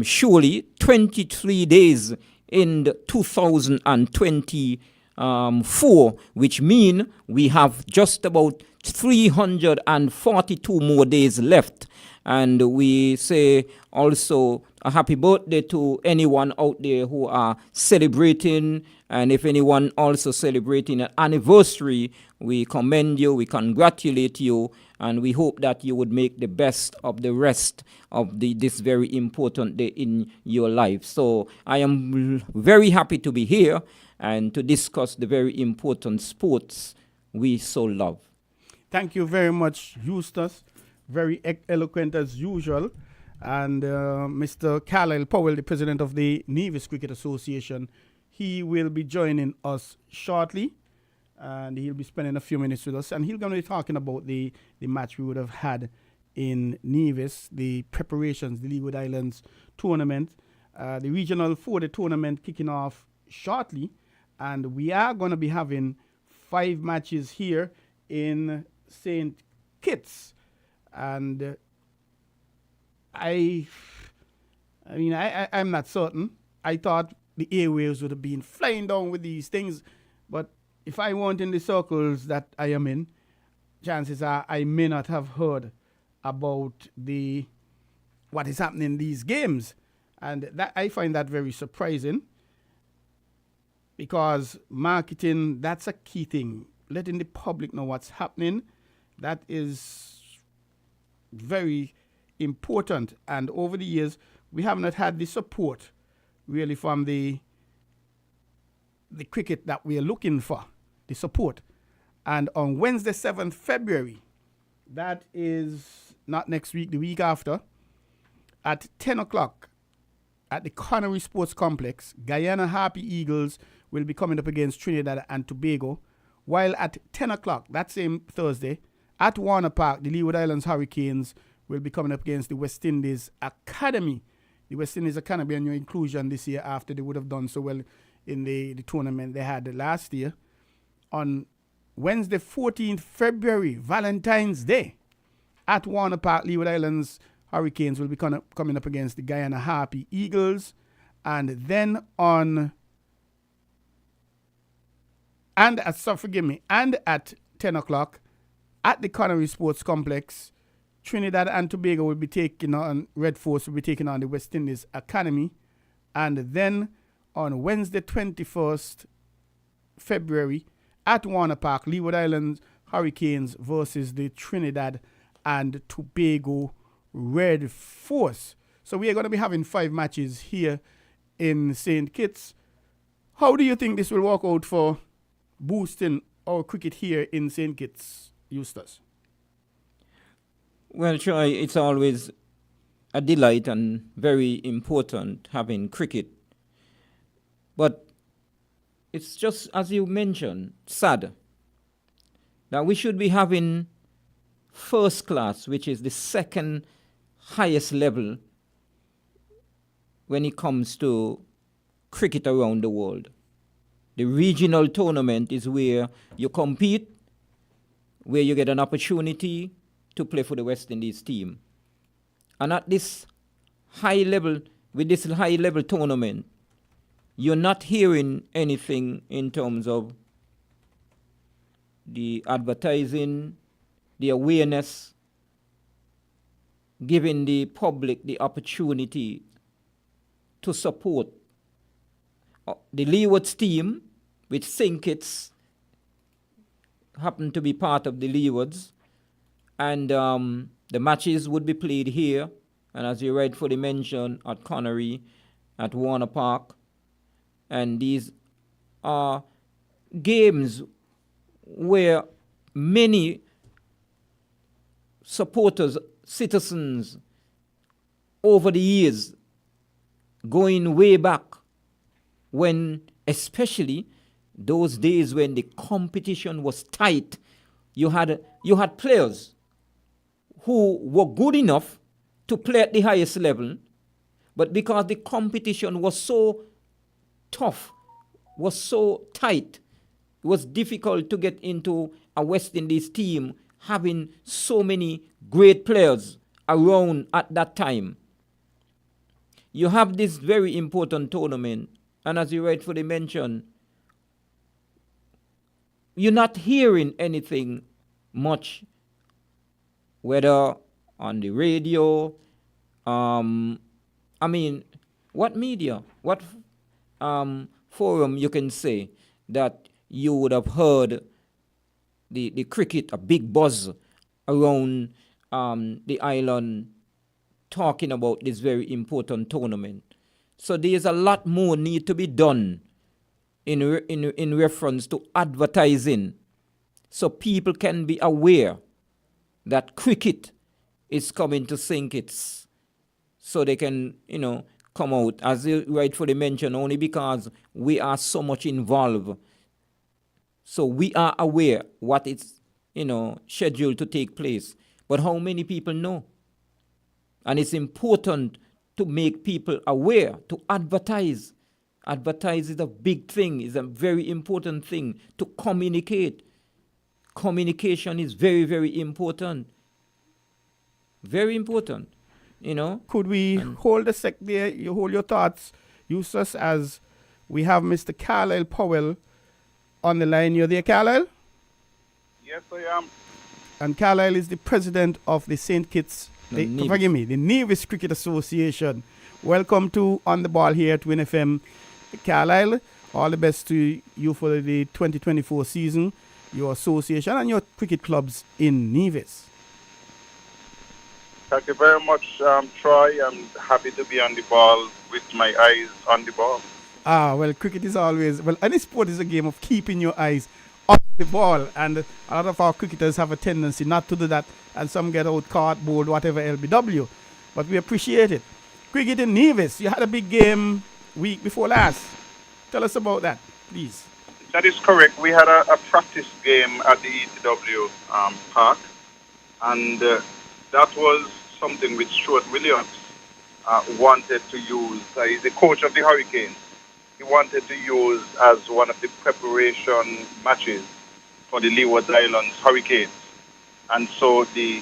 surely 23 days in 2024, which mean we have just about 342 more days left. And we say also a happy birthday to anyone out there who are celebrating. And if anyone also celebrating an anniversary, we commend you, we congratulate you, and we hope that you would make the best of the rest of this very important day in your life. So I am very happy to be here and to discuss the very important sports we so love. Thank you very much, Eustace. Very eloquent as usual. And Mr. Carlisle Powell, the president of the Nevis Cricket Association, he will be joining us shortly. And he'll be spending a few minutes with us. And he's going to be talking about the match we would have had in Nevis, the preparations, the Leeward Islands tournament, the Regional 4, the tournament kicking off shortly. And we are going to be having 5 matches here in St. Kitts. And I'm not certain. I thought the airwaves would have been flying down with these things. But if I weren't in the circles that I am in, chances are I may not have heard about what is happening in these games. And that I find that very surprising, because marketing, that's a key thing. Letting the public know what's happening, that is very important. And over the years, we have not had the support really from the cricket that we are looking for, the support. And on Wednesday, 7th February, that is not next week, the week after, at 10 o'clock at the Connery Sports Complex, Guyana Harpy Eagles will be coming up against Trinidad and Tobago, while at 10 o'clock that same Thursday at Warner Park, the Leeward Islands Hurricanes will be coming up against the West Indies Academy. The West Indies Academy and your inclusion this year after they would have done so well in the tournament they had last year. On Wednesday, 14th February, Valentine's Day, at Warner Park, Leeward Islands Hurricanes will be coming up against the Guyana Harpy Eagles. And then at 10 o'clock at the Connery Sports Complex, Trinidad and Tobago will be taking on, Red Force will be taking on the West Indies Academy. And then on Wednesday, 21st February, at Warner Park, Leeward Islands Hurricanes versus the Trinidad and Tobago Red Force. So we are going to be having 5 matches here in St. Kitts. How do you think this will work out for boosting our cricket here in St. Kitts, Eustace? Well, Troy, it's always a delight and very important having cricket. But it's just, as you mentioned, sad that we should be having first class, which is the second highest level when it comes to cricket around the world. The regional tournament is where you compete, where you get an opportunity to play for the West Indies team. And at this high level, with this high level tournament, you're not hearing anything in terms of the advertising, the awareness, giving the public the opportunity to support the Leewards team, which St. Kitts happened to be part of the Leewards, and the matches would be played here, and as you rightfully mentioned, at Connery, at Warner Park, and these are games where many supporters, citizens, over the years, going way back, when especially those days when the competition was tight, you had players who were good enough to play at the highest level, but because the competition was so tough, was so tight, it was difficult to get into a West Indies team having so many great players around at that time. You have this very important tournament, and as you rightfully mentioned, you're not hearing anything much, whether on the radio, what media, what forum you can say that you would have heard the cricket, a big buzz around the island talking about this very important tournament. So there's a lot more need to be done in reference to advertising, so people can be aware that cricket is coming to St. Kitts, so they can, come out, as you rightfully mentioned, only because we are so much involved. So we are aware what is, scheduled to take place. But how many people know? And it's important to make people aware, to advertise. Advertise is a big thing, is a very important thing, to communicate. Communication is very, very important. Very important, Could we hold a sec there? You hold your thoughts, Eustace, as we have Mr. Carlisle Powell on the line. You're there, Carlisle? Yes, I am. And Carlisle is the president of the St. Kitts, the Nevis Cricket Association. Welcome to On the Ball here at Win FM. Carlisle, all the best to you for the 2024 season, your association and your cricket clubs in Nevis. Thank you very much, Troy. I'm happy to be on the ball with my eyes on the ball. Well, cricket is always, any sport is a game of keeping your eyes on the ball, and a lot of our cricketers have a tendency not to do that, and some get out cardboard, whatever, LBW. But we appreciate it. Cricket in Nevis, you had a big game week before last. Tell us about that, please. That is correct. We had a practice game at the ETW park, and that was something which Stuart Williams wanted to use. He's the coach of the Hurricanes. He wanted to use as one of the preparation matches for the Leeward Islands Hurricanes. And so the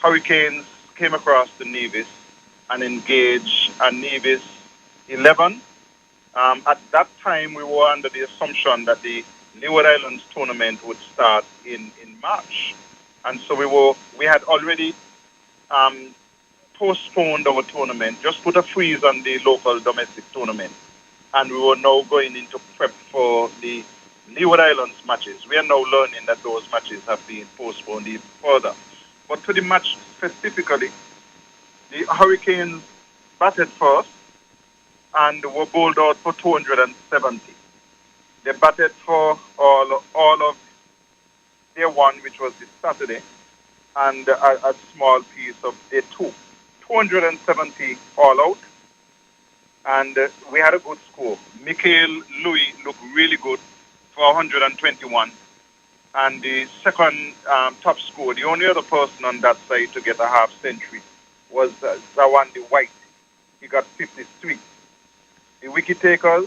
Hurricanes came across the Nevis and engaged a Nevis 11. At that time, we were under the assumption that the Leeward Islands tournament would start in March. And so we had already postponed our tournament, just put a freeze on the local domestic tournament. And we were now going into prep for the Leeward Islands matches. We are now learning that those matches have been postponed even further. But for the match specifically, the Hurricanes batted first and were bowled out for 270. They batted for all of day one, which was this Saturday, and a small piece of day two. 270 all out, and we had a good score. Mikhail Louis looked really good for 121, and the second top score, the only other person on that side to get a half century, was Zawandi White. He got 53. The wicket takers,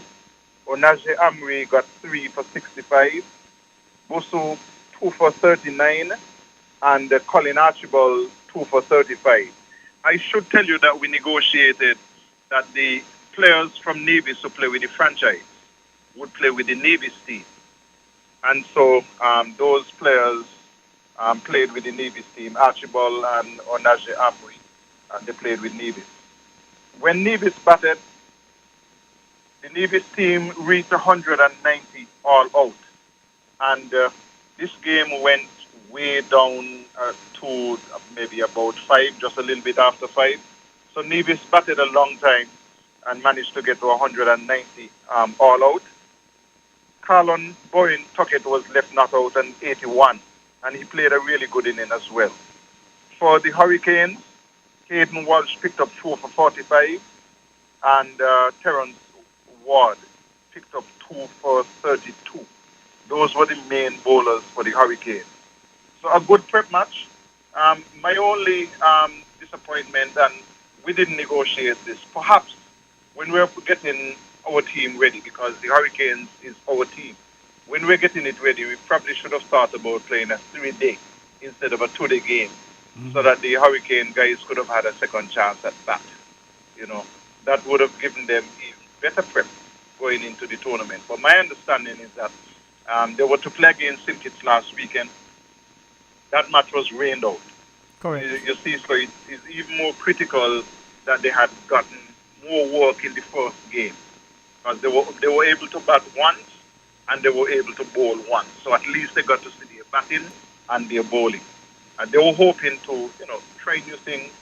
Onaje Amri got 3 for 65, Bosu 2 for 39, and Colin Archibald 2 for 35. I should tell you that we negotiated that the players from Navies who play with the franchise would play with the Navies team. And so those players played with the Navies team, Archibald and Onaje Amri, and they played with Navies. When Navies batted, the Navies team reached 190 all out. And this game went way down to maybe about 5, just a little bit after 5. So Navies batted a long time and managed to get to 190 all out. Carlon Boyne Tuckett was left not out and 81, and he played a really good inning as well. For the Hurricanes, Hayden Walsh picked up 4 for 45, and Terrence Ward picked up 2 for 32. Those were the main bowlers for the Hurricanes. So a good prep match. My only disappointment, and we didn't negotiate this, perhaps when we're getting our team ready, because the Hurricanes is our team. When we're getting it ready, we probably should have thought about playing a 3-day instead of a 2-day game, so that the Hurricane guys could have had a second chance at bat. You know, that would have given them even better prep going into the tournament. But my understanding is that they were to play against St. Kitts last weekend. That match was rained out. Correct. You see, so it's even more critical that they had gotten more work in the first game, because they were able to bat once and they were able to bowl once. So at least they got to see their batting and their bowling. And they were hoping to, try new things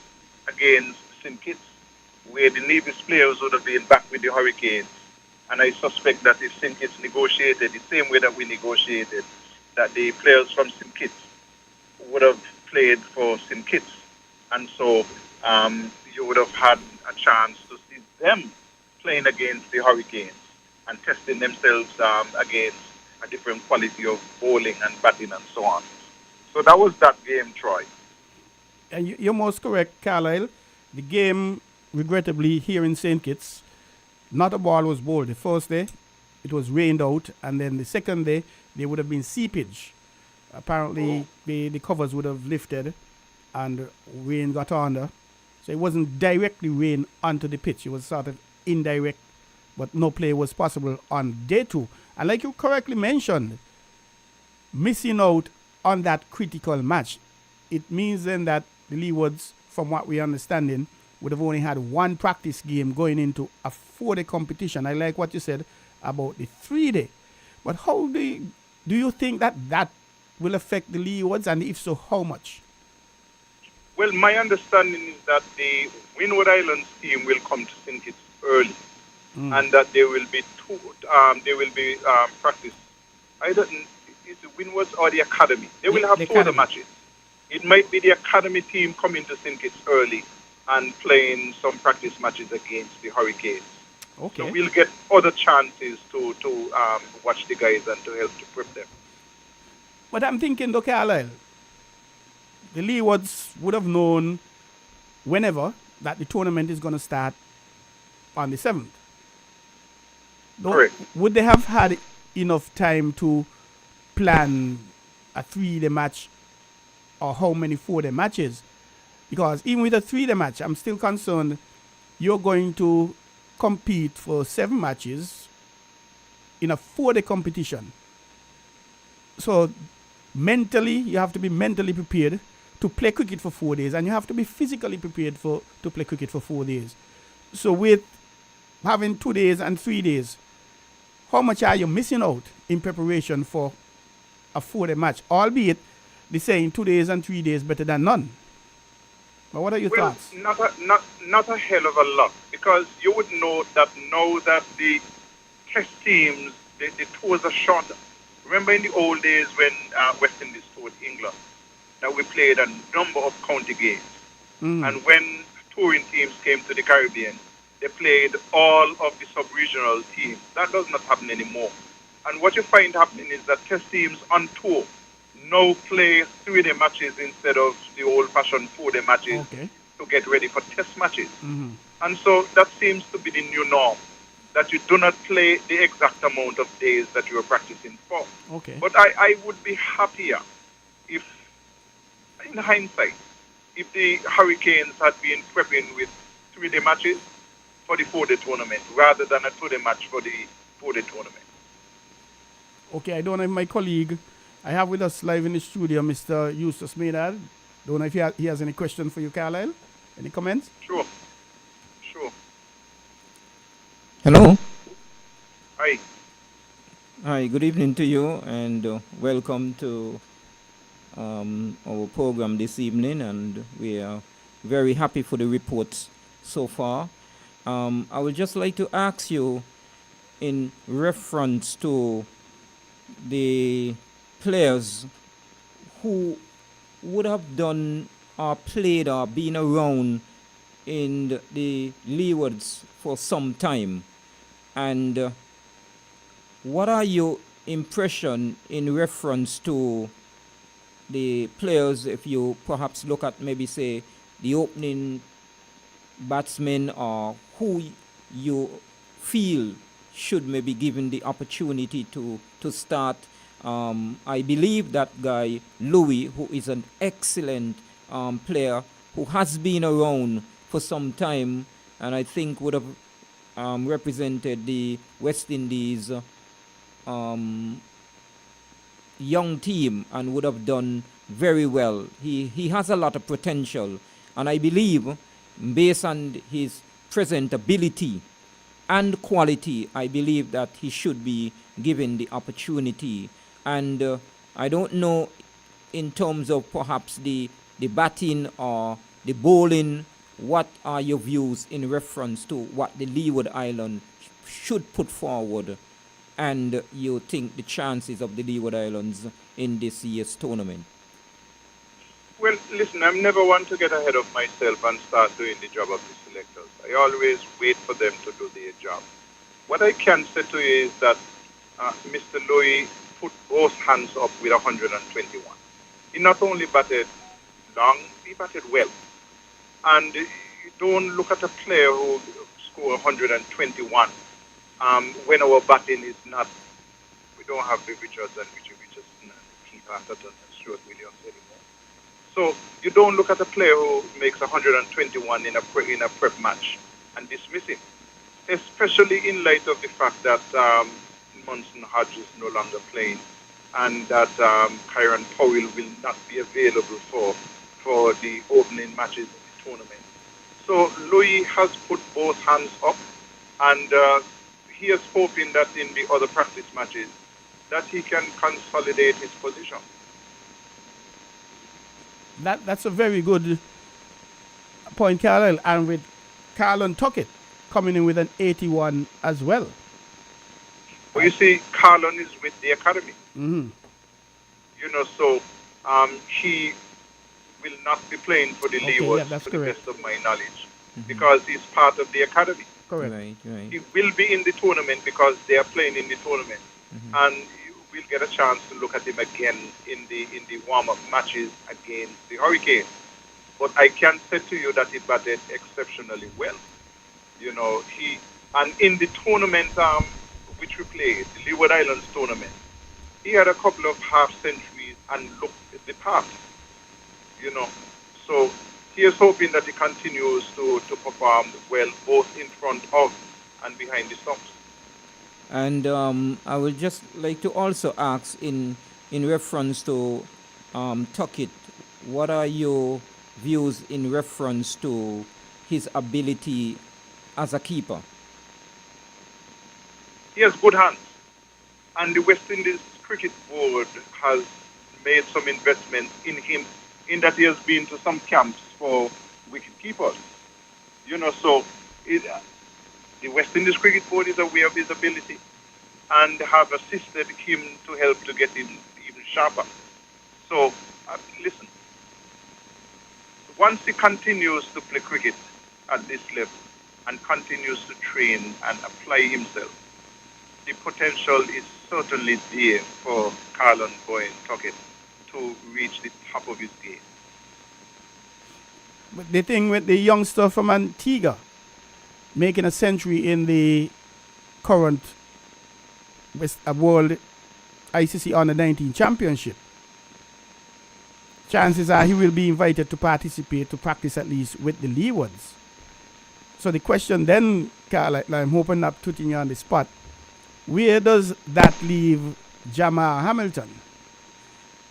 against St. Kitts, where the Navy's players would have been back with the Hurricanes. And I suspect that if St. Kitts negotiated the same way that we negotiated, that the players from St. Kitts would have played for St. Kitts. And so you would have had a chance to see them playing against the Hurricanes and testing themselves against a different quality of bowling and batting and so on. So that was that game, Troy. And you're most correct, Carlisle. The game, regrettably, here in St. Kitts, not a ball was bowled. The first day, it was rained out, and then the second day, there would have been seepage. Apparently, the covers would have lifted, and rain got under. So it wasn't directly rain onto the pitch. It was sort of indirect, but no play was possible on day 2. And like you correctly mentioned, missing out on that critical match, it means then that the Leewards, from what we're understanding, would have only had one practice game going into a 4-day competition. I like what you said about the 3-day. But how do you think that will affect the Leewards, and if so, how much? Well, my understanding is that the Windward Islands team will come to St. Kitts early, and that there will be practice. I don't know, is the Windwards or the academy? They will have 2 other matches. It might be the academy team coming to St. Kitts early and playing some practice matches against the Hurricanes. Okay. So we'll get other chances to watch the guys and to help to prep them. But I'm thinking, though, Carlisle, the Leewards would have known whenever that the tournament is going to start on the 7th. Correct. Would they have had enough time to plan a 3-day match, or how many 4-day matches? Because even with a 3-day match, I'm still concerned you're going to compete for 7 matches in a 4-day competition. So mentally, you have to be mentally prepared to play cricket for 4 days, and you have to be physically prepared to play cricket for 4 days. So with having 2 days and 3 days, how much are you missing out in preparation for a 4-day match? Albeit, they saying 2 days and 3 days better than none. But what are your thoughts? Not a hell of a lot, because you would know that now that the test teams, the tours are shorter. Remember in the old days when West Indies toured England, that we played a number of county games. And when touring teams came to the Caribbean, they played all of the sub-regional teams. That does not happen anymore. And what you find happening is that test teams on tour now play 3-day matches instead of the old-fashioned 4-day matches to get ready for test matches. And so that seems to be the new norm, that you do not play the exact amount of days that you are practicing for. But I would be happier if, in hindsight, if the Hurricanes had been prepping with 3-day matches for the 4-day tournament rather than a 2-day match for the 4-day tournament. Okay, I don't know if my colleague, I have with us live in the studio, Mr. Eustace Maynard. Don't know if he has any question for you, Carlisle. Any comments? Sure. Hello. Hi. Hi, good evening to you, and welcome to our program this evening, and we are very happy for the reports so far. I would just like to ask you, in reference to the players who would have done or played or been around in the Leewards for some time, and what are your impression in reference to the players, if you perhaps look at maybe say the opening batsmen, or who you feel should maybe given the opportunity to start? I believe that guy Louis, who is an excellent player who has been around for some time, and I think would have represented the West Indies young team and would have done very well. He has a lot of potential, and I believe, based on his present ability and quality, I believe that he should be given the opportunity. And I don't know, in terms of perhaps the batting or the bowling, what are your views in reference to what the Leeward Island should put forward, and you think the chances of the Leeward Islands in this year's tournament? Well, listen, I'm never one to get ahead of myself and start doing the job of the selectors. I always wait for them to do their job. What I can say to you is that Mr. Louis put both hands up with 121. He not only batted long, he batted well. And you don't look at a player who scored 121 when our batting is not, we don't have Biff and Richardson and Keith Atherton and Stuart Williams anymore. So you don't look at a player who makes 121 in a prep match and dismiss him, especially in light of the fact that Munson Hodge is no longer playing and that Kyron Powell will not be available for the opening matches in the tournament. So Louis has put both hands up, and he is hoping that in the other practice matches that he can consolidate his position. That's a very good point, Carlisle. And with Carlon Tuckett coming in with an 81 as well. Well, you see, Carlon is with the academy. Mm-hmm. You know, so he will not be playing for the Leewards, to the best of my knowledge, because he's part of the academy. Correct. Right. He will be in the tournament because they are playing in the tournament, and we'll get a chance to look at him again in the warm-up matches against the Hurricanes. But I can say to you that he batted exceptionally well. You know, and in the tournament which we played, the Leeward Islands tournament, he had a couple of half centuries and looked at the part. You know, so he is hoping that he continues to perform well both in front of and behind the stumps. And I would just like to also ask, in reference to Tuckett, what are your views in reference to his ability as a keeper? He has good hands, and the West Indies Cricket Board has made some investments in him, in that he has been to some camps for wicket keepers. You know, so the West Indies Cricket Board is aware of his ability, and have assisted him to help to get him even sharper. So, listen, once he continues to play cricket at this level and continues to train and apply himself, the potential is certainly there for Carlon Boyne Tuckett to reach the top of his game. But the thing with the youngster from Antigua making a century in the current World ICC Under 19 Championship, chances are he will be invited to participate, to practice at least with the Leewards. So the question then, Carl, I'm hoping not putting you on the spot, where does that leave Jamal Hamilton?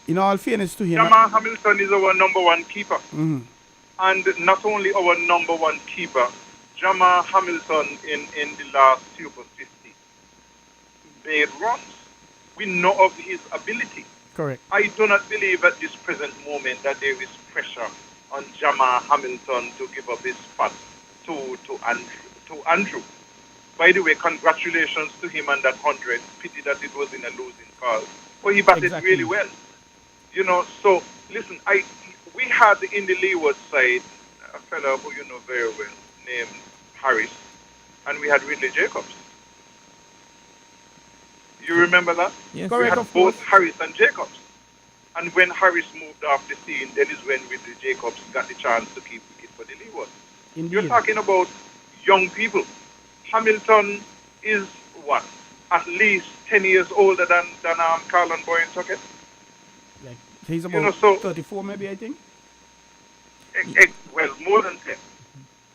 In all fairness to him, Jamal Hamilton is our number one keeper. Mm-hmm. And not only our number one keeper, Jamal Hamilton in the last Super 50 made runs. We know of his ability. Correct. I do not believe at this present moment that there is pressure on Jamal Hamilton to give up his spot to Andrew. By the way, congratulations to him on that 100. Pity that it was in a losing cause. But he batted really well. You know, so listen, we had in the Leeward side a fellow who you know very well named Harris, and we had Ridley Jacobs. You remember that? Yes. We Correct, had of both course. Harris and Jacobs. And when Harris moved off the scene, that is when Ridley Jacobs got the chance to keep wicket for the Leeward. Indeed. You're talking about young people. Hamilton is what? At least 10 years older than Carlon Boyne Tuckett. Like, he's about You know, so- 34 maybe, I think. Well, more than 10.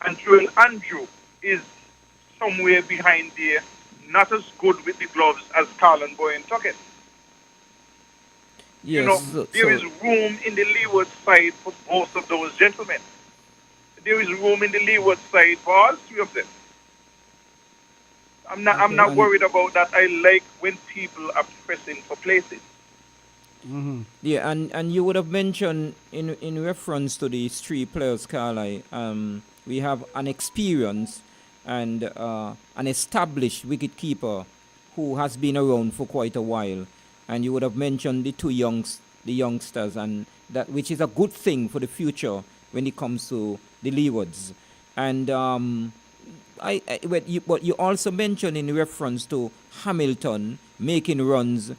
And Joel Andrew is somewhere behind there, not as good with the gloves as Carlon Boyne Tuckett. Yes. You know, there is room in the Leeward side for both of those gentlemen. There is room in the Leeward side for all three of them. I'm not worried about that. I like when people are pressing for places. Mm-hmm. Yeah, and you would have mentioned in reference to these three players, Carly, we have an experienced and an established wicketkeeper who has been around for quite a while, and you would have mentioned the youngsters, and that which is a good thing for the future when it comes to the Leewards. And what you also mentioned in reference to Hamilton making runs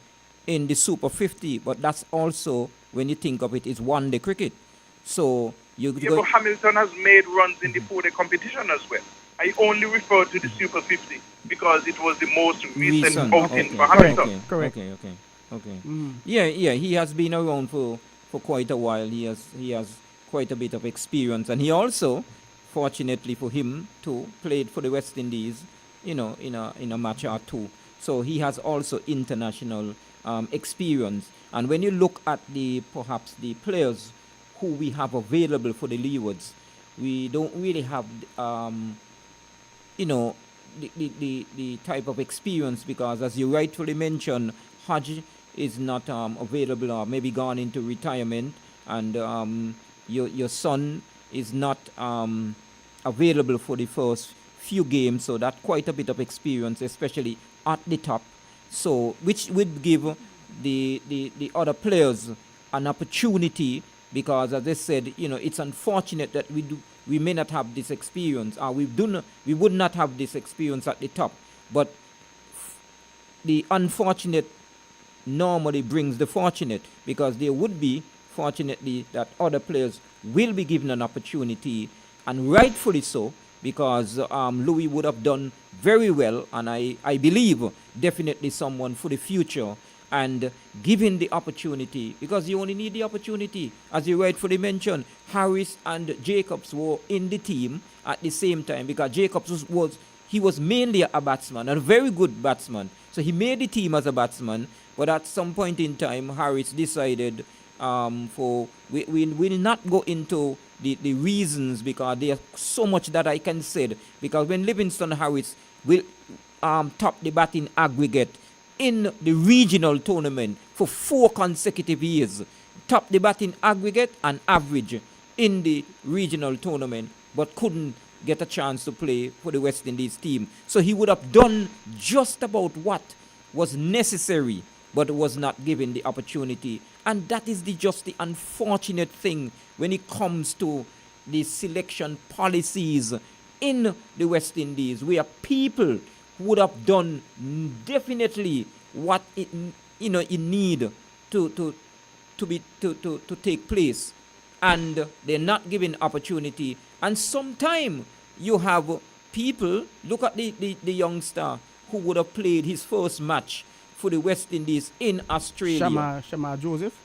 in the Super 50, but that's also, when you think of it, is one-day cricket. So but Hamilton has made runs in the 4-day competition as well. I only refer to the Super 50 because it was the most recent outing for Hamilton. Correct. Okay. Mm. Yeah, he has been around for quite a while. He has quite a bit of experience, and he also, fortunately for him, too, played for the West Indies, in a match or two. So he has also international experience. And when you look at perhaps the players who we have available for the Leewards, we don't really have the type of experience, because as you rightfully mentioned, Hodge is not available or maybe gone into retirement, and your son is not available for the first few games, so that's quite a bit of experience, especially at the top. So which would give the other players an opportunity, because as I said, it's unfortunate that we may not have this experience, or we would not have this experience at the top. But the unfortunate normally brings the fortunate, because there would be, fortunately, that other players will be given an opportunity, and rightfully so, because Louis would have done very well, and I believe definitely someone for the future, and given the opportunity, because you only need the opportunity. As you rightfully mentioned, Harris and Jacobs were in the team at the same time, because Jacobs was mainly a batsman, and a very good batsman. So he made the team as a batsman, but at some point in time, Harris decided we will not go into the reasons, because there's so much that I can say. Because when Livingston Harris will top the batting aggregate in the regional tournament for 4 consecutive years, top the batting aggregate and average in the regional tournament, but couldn't get a chance to play for the West Indies team. So he would have done just about what was necessary, but was not given the opportunity. And that is just the unfortunate thing when it comes to the selection policies in the West Indies, where people would have done definitely what it need to take place, and they're not given opportunity. And sometimes you have people, look at the youngster who would have played his first match for the West Indies in Australia. Shama Joseph.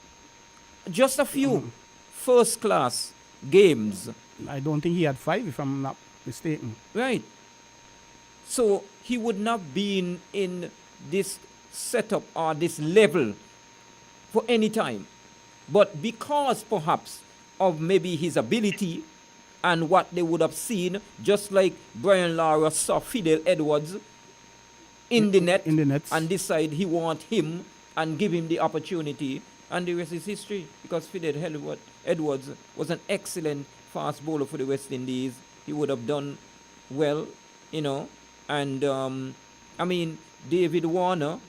Just a few first class games. I don't think he had 5, if I'm not mistaken. Right. So he would not been in this setup or this level for any time. But because perhaps of maybe his ability and what they would have seen, just like Brian Lara saw Fidel Edwards in the net and decide he want him and give him the opportunity, and the rest is history, because Fidel Edwards was an excellent fast bowler for the West Indies. He would have done well, and David Warner,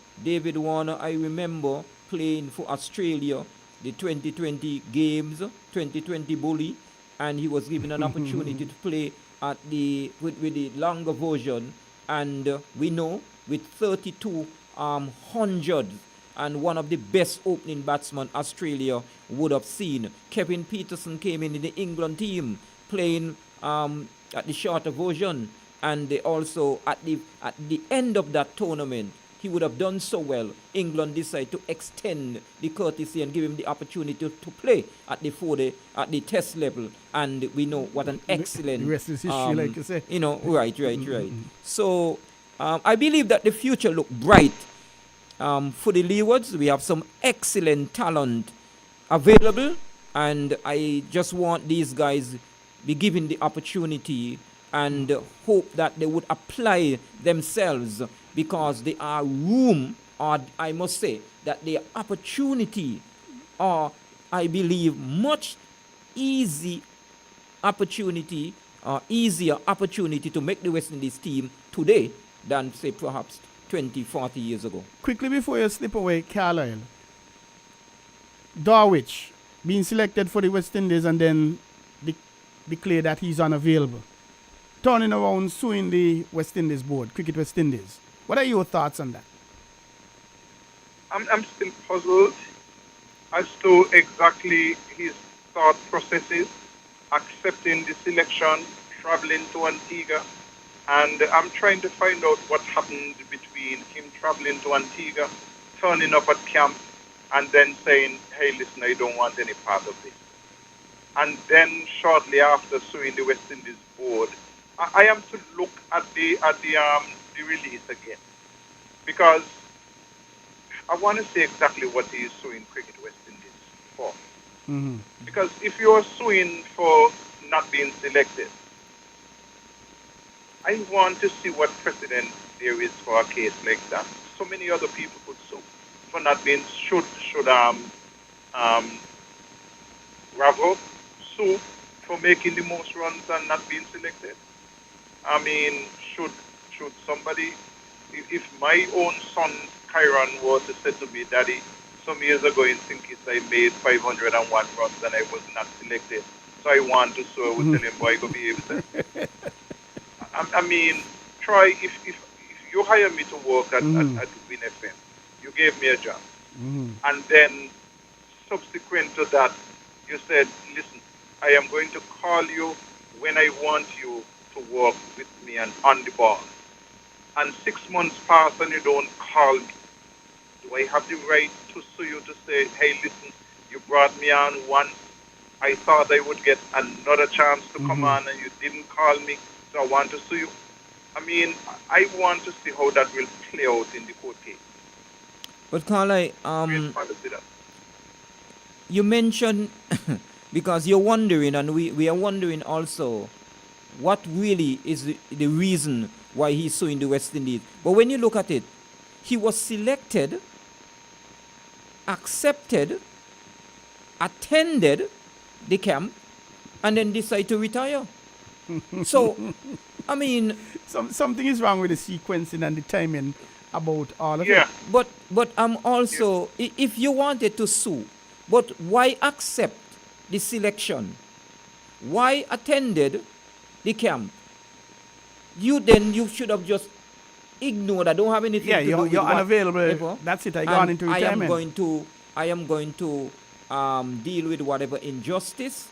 I remember playing for Australia, the 2020 games, 2020 bully, and he was given an opportunity to play at with the longer version, and we know with 32 hundreds, and one of the best opening batsmen Australia would have seen. Kevin Peterson came in the England team playing at the shorter version, and they also at the end of that tournament, he would have done so well. England decided to extend the courtesy and give him the opportunity to play at the test level, and we know what an excellent the rest is history, like you say. Right. So I believe that the future look bright for the Leewards. We have some excellent talent available, and I just want these guys be given the opportunity and hope that they would apply themselves, because they are room, or I must say that the opportunity, or I believe much easier opportunity to make the West Indies team today than, say, perhaps 20, 40 years ago. Quickly before you slip away, Carlisle, Darwich being selected for the West Indies and then declare that he's unavailable, turning around suing the West Indies board, Cricket West Indies. What are your thoughts on that? I'm still puzzled as to exactly his thought processes, accepting the selection, traveling to Antigua, and I'm trying to find out what happened between him traveling to Antigua, turning up at camp, and then saying, hey, listen, I don't want any part of this. And then shortly after suing the West Indies board, I am to look at the release again, because I want to see exactly what he is suing Cricket West Indies for. Mm-hmm. Because if you are suing for not being selected, I want to see what precedent there is for a case like that. So many other people could sue for not being should Bravo sue for making the most runs and not being selected. I mean, should somebody, if my own son Kyron were to say to me, Daddy, some years ago in Sinkis I made 501 runs and I was not selected, so I want to sue, I would tell him, boy, go behave yourself. I mean, try, if you hire me to work at Win FM, you gave me a job, and then subsequent to that, you said, listen, I am going to call you when I want you to work with me and on the ball. And 6 months pass and you don't call me. Do I have the right to sue you to say, hey, listen, you brought me on once. I thought I would get another chance to come on and you didn't call me, so I want to sue you. I mean, I want to see how that will play out in the court case. But Carly, you mentioned, because you're wondering, and we are wondering also, what really is the reason why he's suing the West Indies. But when you look at it, he was selected, accepted, attended the camp, and then decided to retire. So, I mean... Something is wrong with the sequencing and the timing about all of it. Yeah. But I'm also, if you wanted to sue, but why accept the selection? Why attended the camp? You should have just ignored. I don't have Yeah, anything to do you're with unavailable. whatever, That's it. I gone and into retirement. I am going to deal with whatever injustice.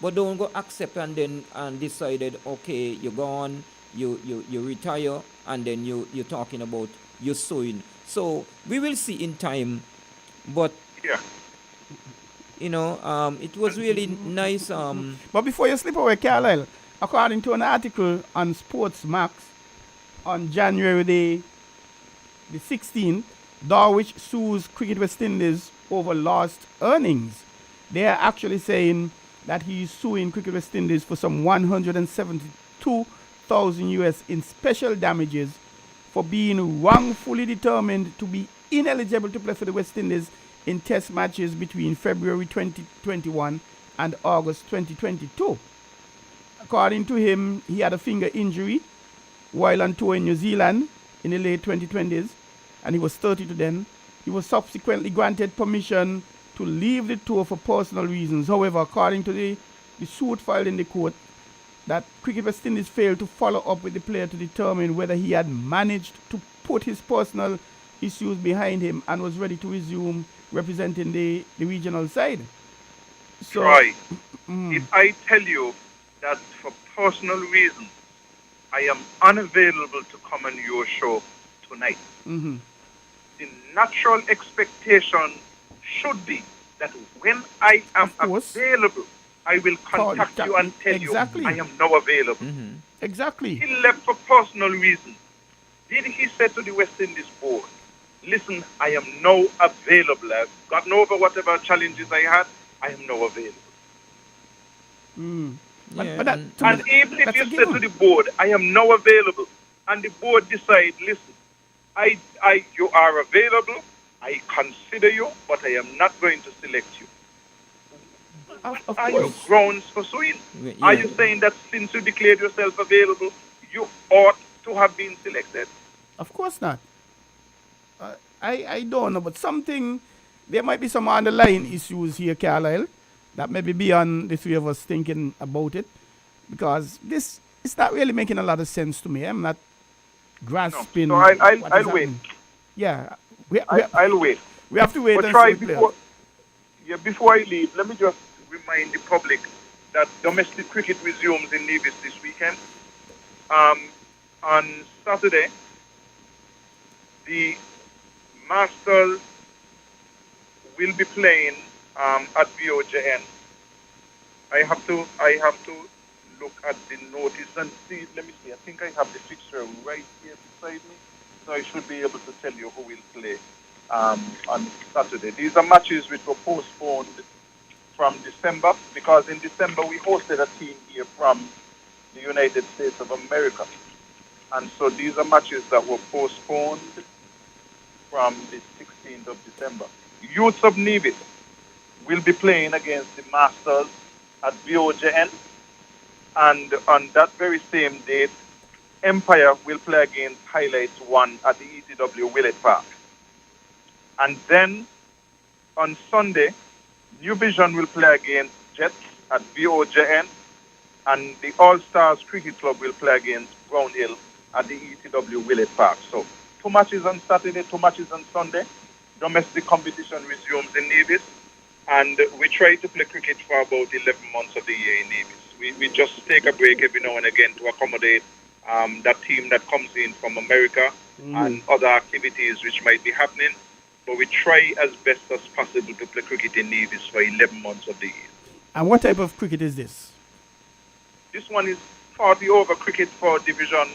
But don't go accept and then and decided, okay, you're gone, you retire, and then you're talking about you're suing. So we will see in time. But Yeah. it was really nice. But before you slip away, Carlisle, according to an article on Sports Max on January the 16th, Darwish sues Cricket West Indies over lost earnings. They are actually saying that he's suing Cricket West Indies for some 172,000 US in special damages for being wrongfully determined to be ineligible to play for the West Indies in test matches between February 2021 and August 2022. According to him, he had a finger injury while on tour in New Zealand in the late 2020s, and he was 32 then. He was subsequently granted permission to leave the tour for personal reasons. However, according to the suit filed in the court, that Cricket West Indies failed to follow up with the player to determine whether he had managed to put his personal issues behind him and was ready to resume representing the regional side. So, Troy, if I tell you that for personal reasons, I am unavailable to come on your show tonight, the natural expectation should be that when I am available, I will contact you and tell you I am now available. Exactly. He left for personal reasons. Did he say to the West Indies board, listen, I am now available. I've gotten over whatever challenges I had. I am now available. And even if you say to the board, I am now available, and the board decide, listen, you are available, I consider you, but I am not going to select you. Are you grounds for suing? Yeah. Are you saying that since you declared yourself available, you ought to have been selected? Of course not. I don't know, but there might be some underlying issues here, Carlisle, that may be beyond the three of us thinking about it, because this is not really making a lot of sense to me. I'm not grasping. No. So I'll wait. Yeah, I'll wait. We have to wait and see. Before I leave, let me just remind the public that domestic cricket resumes in Nevis this weekend. On Saturday, the Masters will be playing at VOJN. I have to look at the notice and see. Let me see. I think I have the fixture right here beside me, so I should be able to tell you who will play on Saturday. These are matches which were postponed from December, because in December we hosted a team here from the United States of America, and so these are matches that were postponed from the 16th of December. Youths of Nevis will be playing against the Masters at VOJN, and on that very same date, Empire will play against Highlights 1 at the ETW Willett Park. And then on Sunday, New Vision will play against Jets at VOJN, and the All-Stars Cricket Club will play against Brown Hill at the ETW Willett Park. So 2 matches on Saturday, 2 matches on Sunday. Domestic competition resumes in Nevis, and we try to play cricket for about 11 months of the year in Nevis. We just take a break every now and again to accommodate that team that comes in from America and other activities which might be happening. But we try as best as possible to play cricket in Nevis for 11 months of the year. And what type of cricket is this? This one is 40 over cricket for Division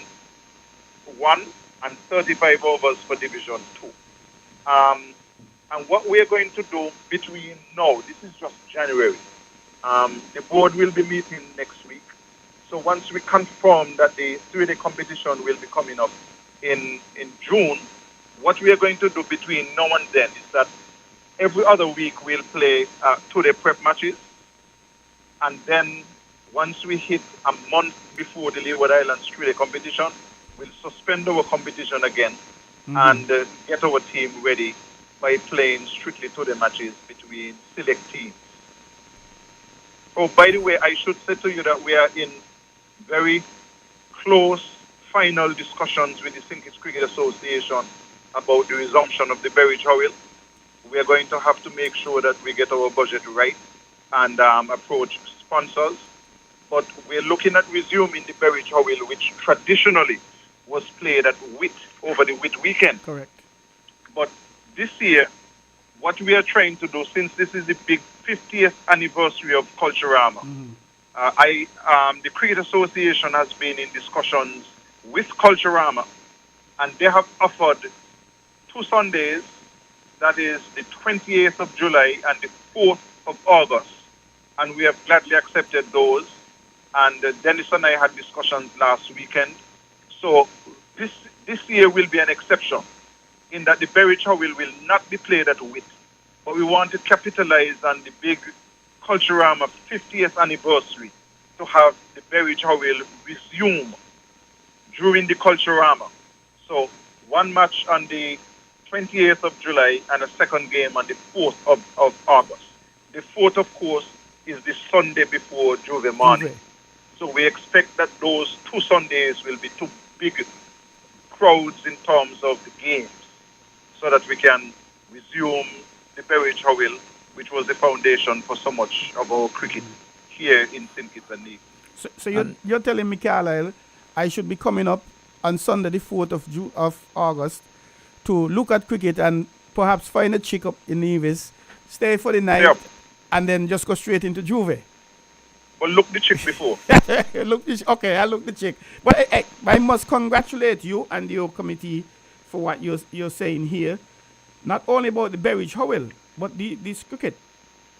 1 and 35 overs for Division 2. And what we're going to do between now, this is just January, the board will be meeting next week. So once we confirm that the 3-day competition will be coming up in June, what we are going to do between now and then is that every other week we'll play 2-day prep matches. And then once we hit a month before the Leeward Islands 3-day competition, we'll suspend our competition again. and get our team ready by playing strictly to the matches between select teams. Oh, by the way, I should say to you that we are in very close final discussions with the St. Kitts Cricket Association about the resumption of the Berridge Howell. We are going to have to make sure that we get our budget right and approach sponsors. But we're looking at resuming the Berridge Howell, which traditionally was played at WIT over the WIT weekend. Correct. But this year, what we are trying to do, since this is the big 50th anniversary of Culturama, the Cricket Association has been in discussions with Culturama, and they have offered 2 Sundays, that is the 28th of July and the 4th of August, and we have gladly accepted those. And Dennis and I had discussions last weekend. So this year will be an exception in that the Berridge Howell will not be played at WIT, but we want to capitalize on the big Culturama 50th anniversary to have the Berridge Howell resume during the Culturama. So 1 match on the 28th of July and a second game on the 4th of August. The 4th, of course, is the Sunday before Juve morning. So we expect that those 2 Sundays will be 2 big crowds in terms of the games, so that we can resume the Berridge Howell, which was the foundation for so much of our cricket here in St. Kitts and Nevis. So you're telling me, Carlisle, I should be coming up on Sunday the 4th of August to look at cricket and perhaps find a chick up in Nevis, stay for the night, and then just go straight into Juve? Well, look the chick before. Okay, I'll look the chick. But I must congratulate you and your committee for what you're saying here. Not only about the Berridge Howell, but this cricket.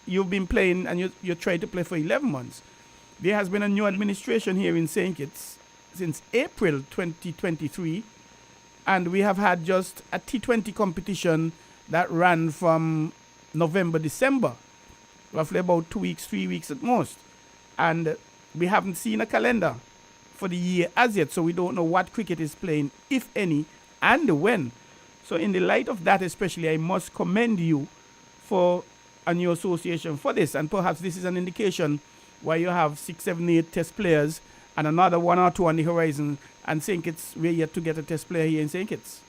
You've been playing and you're trying to play for 11 months. There has been a new administration here in St. Kitts since April 2023. And we have had just a T20 competition that ran from November, December. Roughly about 2 weeks, 3 weeks at most. And we haven't seen a calendar for the year as yet, so we don't know what cricket is playing, if any, and when. So in the light of that especially, I must commend you and your association for this. And perhaps this is an indication why you have 6, 7, 8 test players and another 1 or 2 on the horizon, and St. Kitts, we're yet to get a test player here in St. Kitts.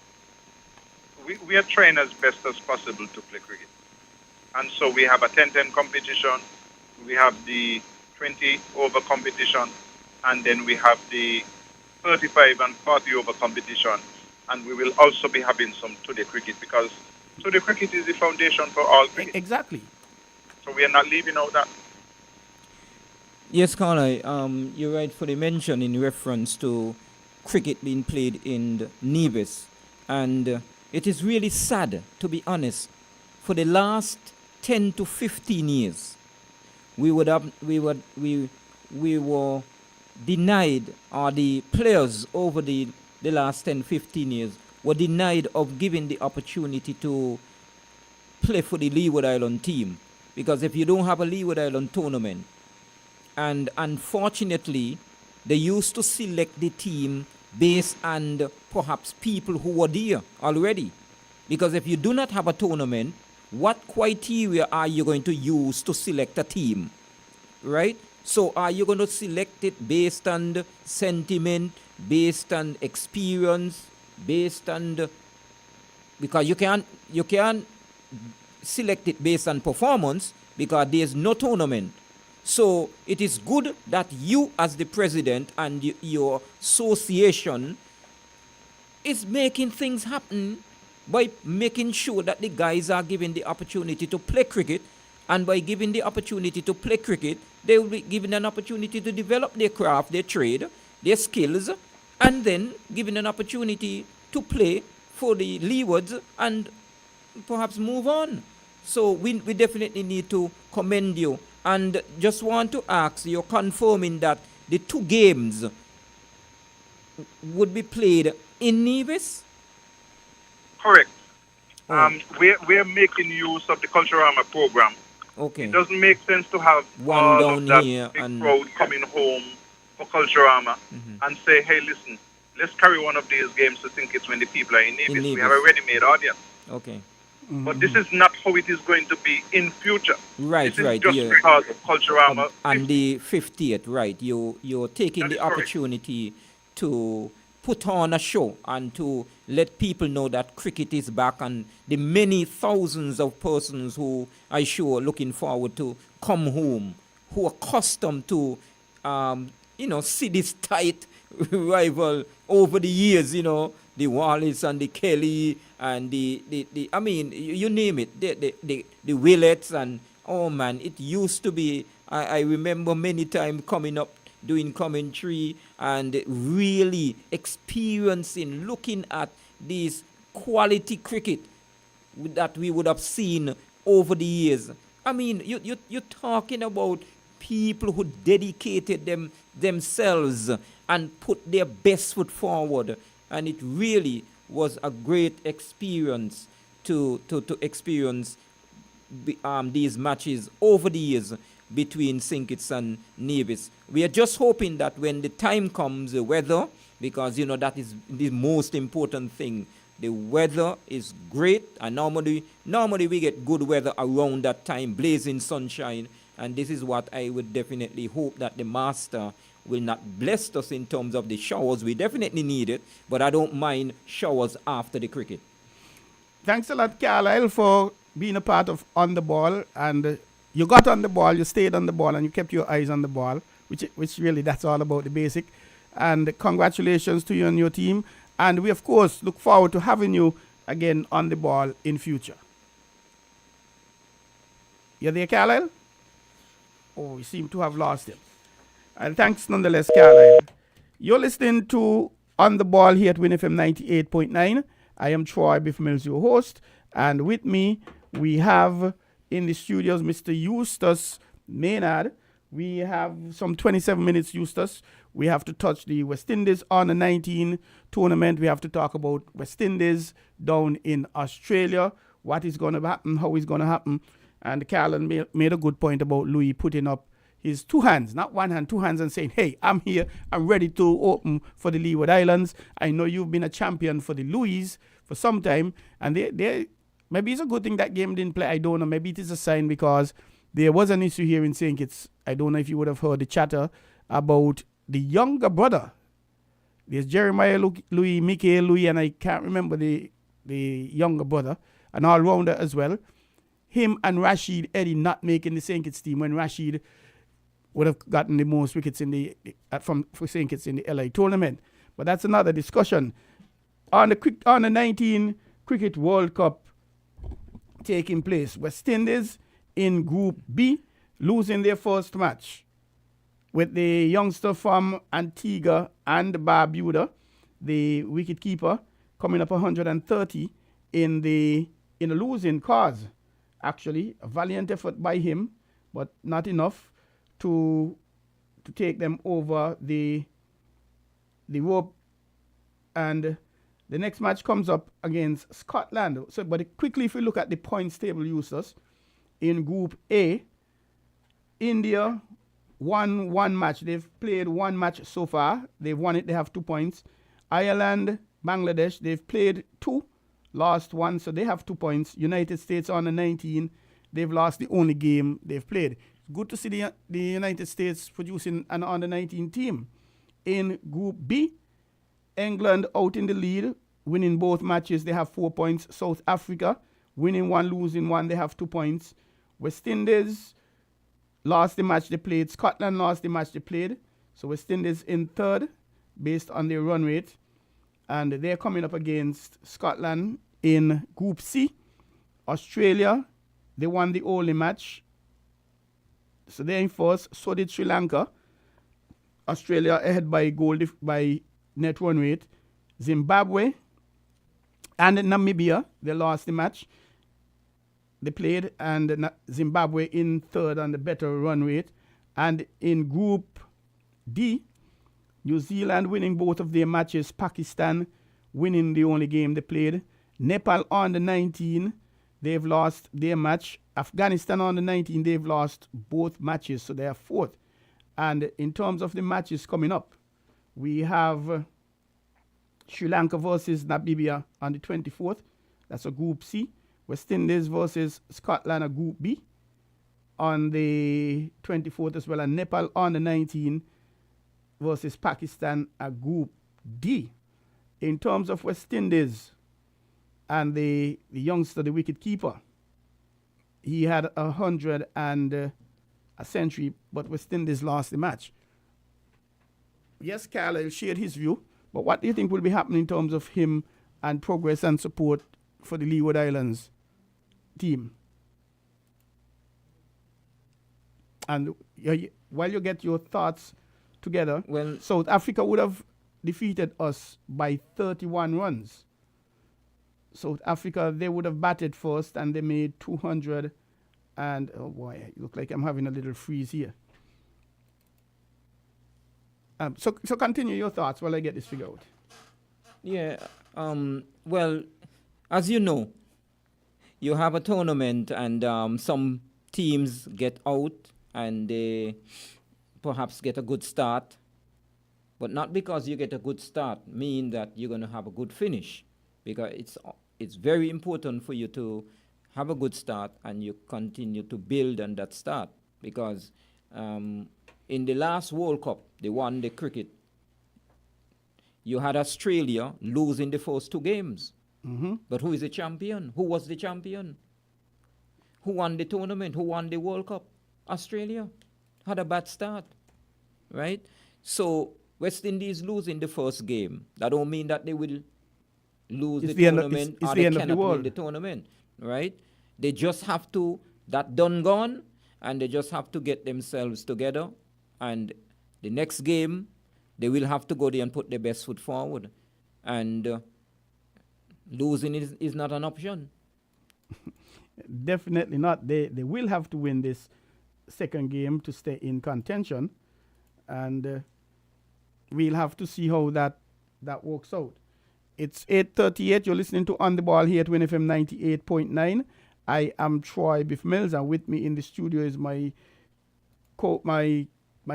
We are trying as best as possible to play cricket. And so we have a 10-10 competition, we have the 20 over competition, and then we have the 35 and 40 over competition, and we will also be having some today cricket, because today cricket is the foundation for all cricket. Exactly. So we are not leaving out that. Yes, Carlisle, you rightfully mentioned in reference to cricket being played in Nevis, and it is really sad, to be honest. For the last 10 to 15 years, we were denied, or the players over the last 10, 15 years were denied of giving the opportunity to play for the Leeward Island team. Because if you don't have a Leeward Island tournament, and unfortunately, they used to select the team based on perhaps people who were there already. Because if you do not have a tournament, what criteria are you going to use to select a team, right? So are you going to select it based on the sentiment, based on experience, based on because you can't select it based on performance because there's no tournament. So it is good that you as the president and your association is making things happen by making sure that the guys are given the opportunity to play cricket, and by giving the opportunity to play cricket, they will be given an opportunity to develop their craft, their trade, their skills, and then given an opportunity to play for the Leewards and perhaps move on. So we definitely need to commend you, and just want to ask, you're confirming that the 2 games would be played in Nevis? Correct. We're making use of the Culturama program. Okay. It doesn't make sense to have one all down of that here big and crowd coming home for Culturama and say, hey, listen, let's carry one of these games to St. Kitts when the people are in In Nevis. We have Nevis. a ready-made audience. Okay. But this is not how it is going to be in future. Right, This is right. just Yeah. because of Culturama And 50. the 50th, right? You're taking That the is correct. opportunity to put on a show and to let people know that cricket is back, and the many thousands of persons who I sure are looking forward to come home, who are accustomed to see this tight rival over the years, the Wallace and the Kelly and the I mean, you name it, the Willets, and oh man, it used to be, I remember many times coming up doing commentary and really experiencing, looking at this quality cricket that we would have seen over the years. I mean, you're talking about people who dedicated themselves and put their best foot forward. And it really was a great experience to experience these matches over the years between St. Kitts and Nevis. We are just hoping that when the time comes, the weather, because that is the most important thing. The weather is great, and normally we get good weather around that time, blazing sunshine, and this is what I would definitely hope, that the master will not bless us in terms of the showers. We definitely need it, but I don't mind showers after the cricket. Thanks a lot, Carlisle, for being a part of On the Ball. And you got on the ball, you stayed on the ball, and you kept your eyes on the ball, which really, that's all about the basic. And congratulations to you and your team. And we, of course, look forward to having you again on the ball in future. You there, Carlisle? Oh, we seem to have lost him. And thanks nonetheless, Carlisle. You're listening to On the Ball here at WINNFM 98.9. I am Troy Biff Mills, your host. And with me, we have in the studios Mr. Eustace Maynard. We have some 27 minutes, Eustace. We have to touch the West Indies on the 19 tournament. We have to talk about West Indies down in Australia, what is going to happen, how it's going to happen. And Carolyn made a good point about Louis putting up his two hands, not one hand, two hands, and saying, hey, I'm here, I'm ready to open for the Leeward Islands. I know you've been a champion for the Louis for some time, and they maybe it's a good thing that game didn't play. I don't know. Maybe it is a sign, because there was an issue here in St. Kitts. I don't know if you would have heard the chatter about the younger brother. There's Jeremiah Louis, Michael Louis, and I can't remember the younger brother, an all-rounder as well. Him and Rashid Eddie not making the St. Kitts team when Rashid would have gotten the most wickets for St. Kitts in the LA tournament. But that's another discussion. On the 19 Cricket World Cup taking place, West Indies in Group B losing their first match with the youngster from Antigua and Barbuda, the wicketkeeper, coming up 130 in the losing cause. Actually, a valiant effort by him, but not enough to take them over the rope. And the next match comes up against Scotland. So, but quickly, if we look at the points table, users in Group A, India won one match. They've played one match so far. They've won it. They have 2 points. Ireland, Bangladesh, they've played 2, lost 1, so they have 2 points. United States on the 19, they've lost the only game they've played. Good to see the United States producing an under 19 team. In Group B, England out in the lead, winning both matches. They have 4 points. South Africa winning 1, losing 1. They have 2 points. West Indies lost the match they played. Scotland lost the match they played. So West Indies in third based on their run rate. And they're coming up against Scotland in Group C. Australia, they won the only match. So they're in first. So did Sri Lanka. Australia ahead by goal by net run rate. Zimbabwe and Namibia, they lost the match they played, and Zimbabwe in third on the better run rate. And in Group D, New Zealand winning both of their matches, Pakistan winning the only game they played. Nepal on the 19, they've lost their match. Afghanistan on the 19, they've lost both matches, so they are fourth. And in terms of the matches coming up, we have Sri Lanka versus Namibia on the 24th. That's a Group C. West Indies versus Scotland, a Group B, on the 24th as well. And Nepal on the 19th versus Pakistan, a Group D. In terms of West Indies and the youngster, the wicket keeper, he had 100 and a century, but West Indies lost the match. Yes, Carl shared his view, but what do you think will be happening in terms of him and progress and support for the Leeward Islands team? And while you get your thoughts together, Well, South Africa would have defeated us by 31 runs. South Africa, they would have batted first and they made 200 and, oh boy, it look like I'm having a little freeze here. So continue your thoughts while I get this figured out. yeah. Well, as you know, you have a tournament and some teams get out and they perhaps get a good start, but not because you get a good start mean that you're going to have a good finish, because it's very important for you to have a good start and you continue to build on that start, because in the last World Cup, they won the cricket, you had Australia losing the first two games. Mm-hmm. But who is the champion? Who was the champion? Who won the tournament? Who won the World Cup? Australia had a bad start, right? So West Indies losing the first game, that don't mean that they will lose It's the the end of- tournament it's or the they end of the cannot win world. the tournament, right? They just have to, that done gone, and they just have to get themselves together, and the next game, they will have to go there and put their best foot forward. And losing is not an option. Definitely not. They will have to win this second game to stay in contention, and we'll have to see how that works out. It's 8:38. You're listening to On the Ball here at WINNFM 98.9. I am Troy Biff Mills, and with me in the studio is my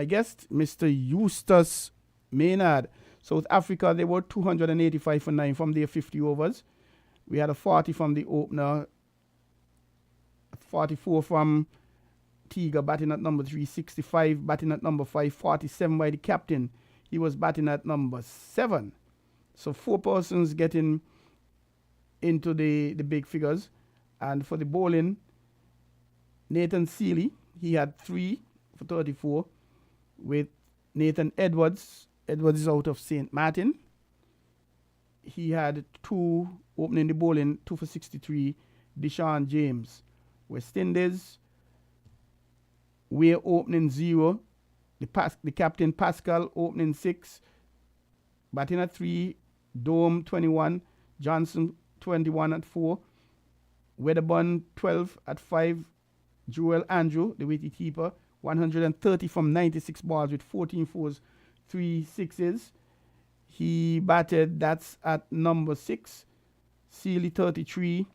guest, Mr. Eustace Maynard. South Africa, they were 285 for 9 from their 50 overs. We had a 40 from the opener, 44 from Tiga batting at number 3, 65 batting at number 5, 47 by the captain. He was batting at number 7. So 4 persons getting into the big figures. And for the bowling, Nathan Seeley, he had 3 for 34 with Nathan Edwards. Edwards is out of St. Martin. He had 2 opening the bowling, 2 for 63, Deshaun James. West Indies, we're opening 0. The captain Pascal opening 6, batting at 3, Dome 21, Johnson 21 at 4, Wedderburn 12 at 5, Joel Andrew, the wicket keeper, 130 from 96 balls with 14 fours, 3 sixes. He batted, that's at number 6. Seeley 33.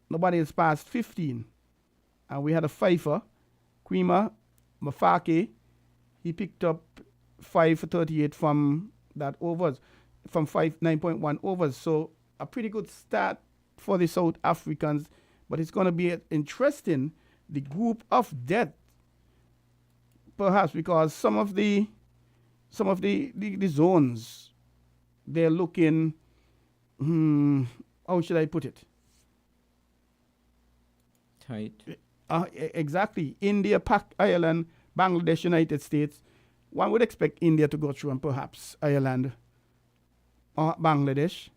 Nobody has passed 15. And we had a fifer, Kwima Mafake. He picked up 5 for 38 from that overs, from 9.1 overs. So a pretty good start for the South Africans. But it's going to be interesting, the group of death, perhaps, because some of the zones, they're looking, how should I put it? Tight. Exactly. India, Ireland, Bangladesh, United States. One would expect India to go through, and perhaps Ireland or Bangladesh.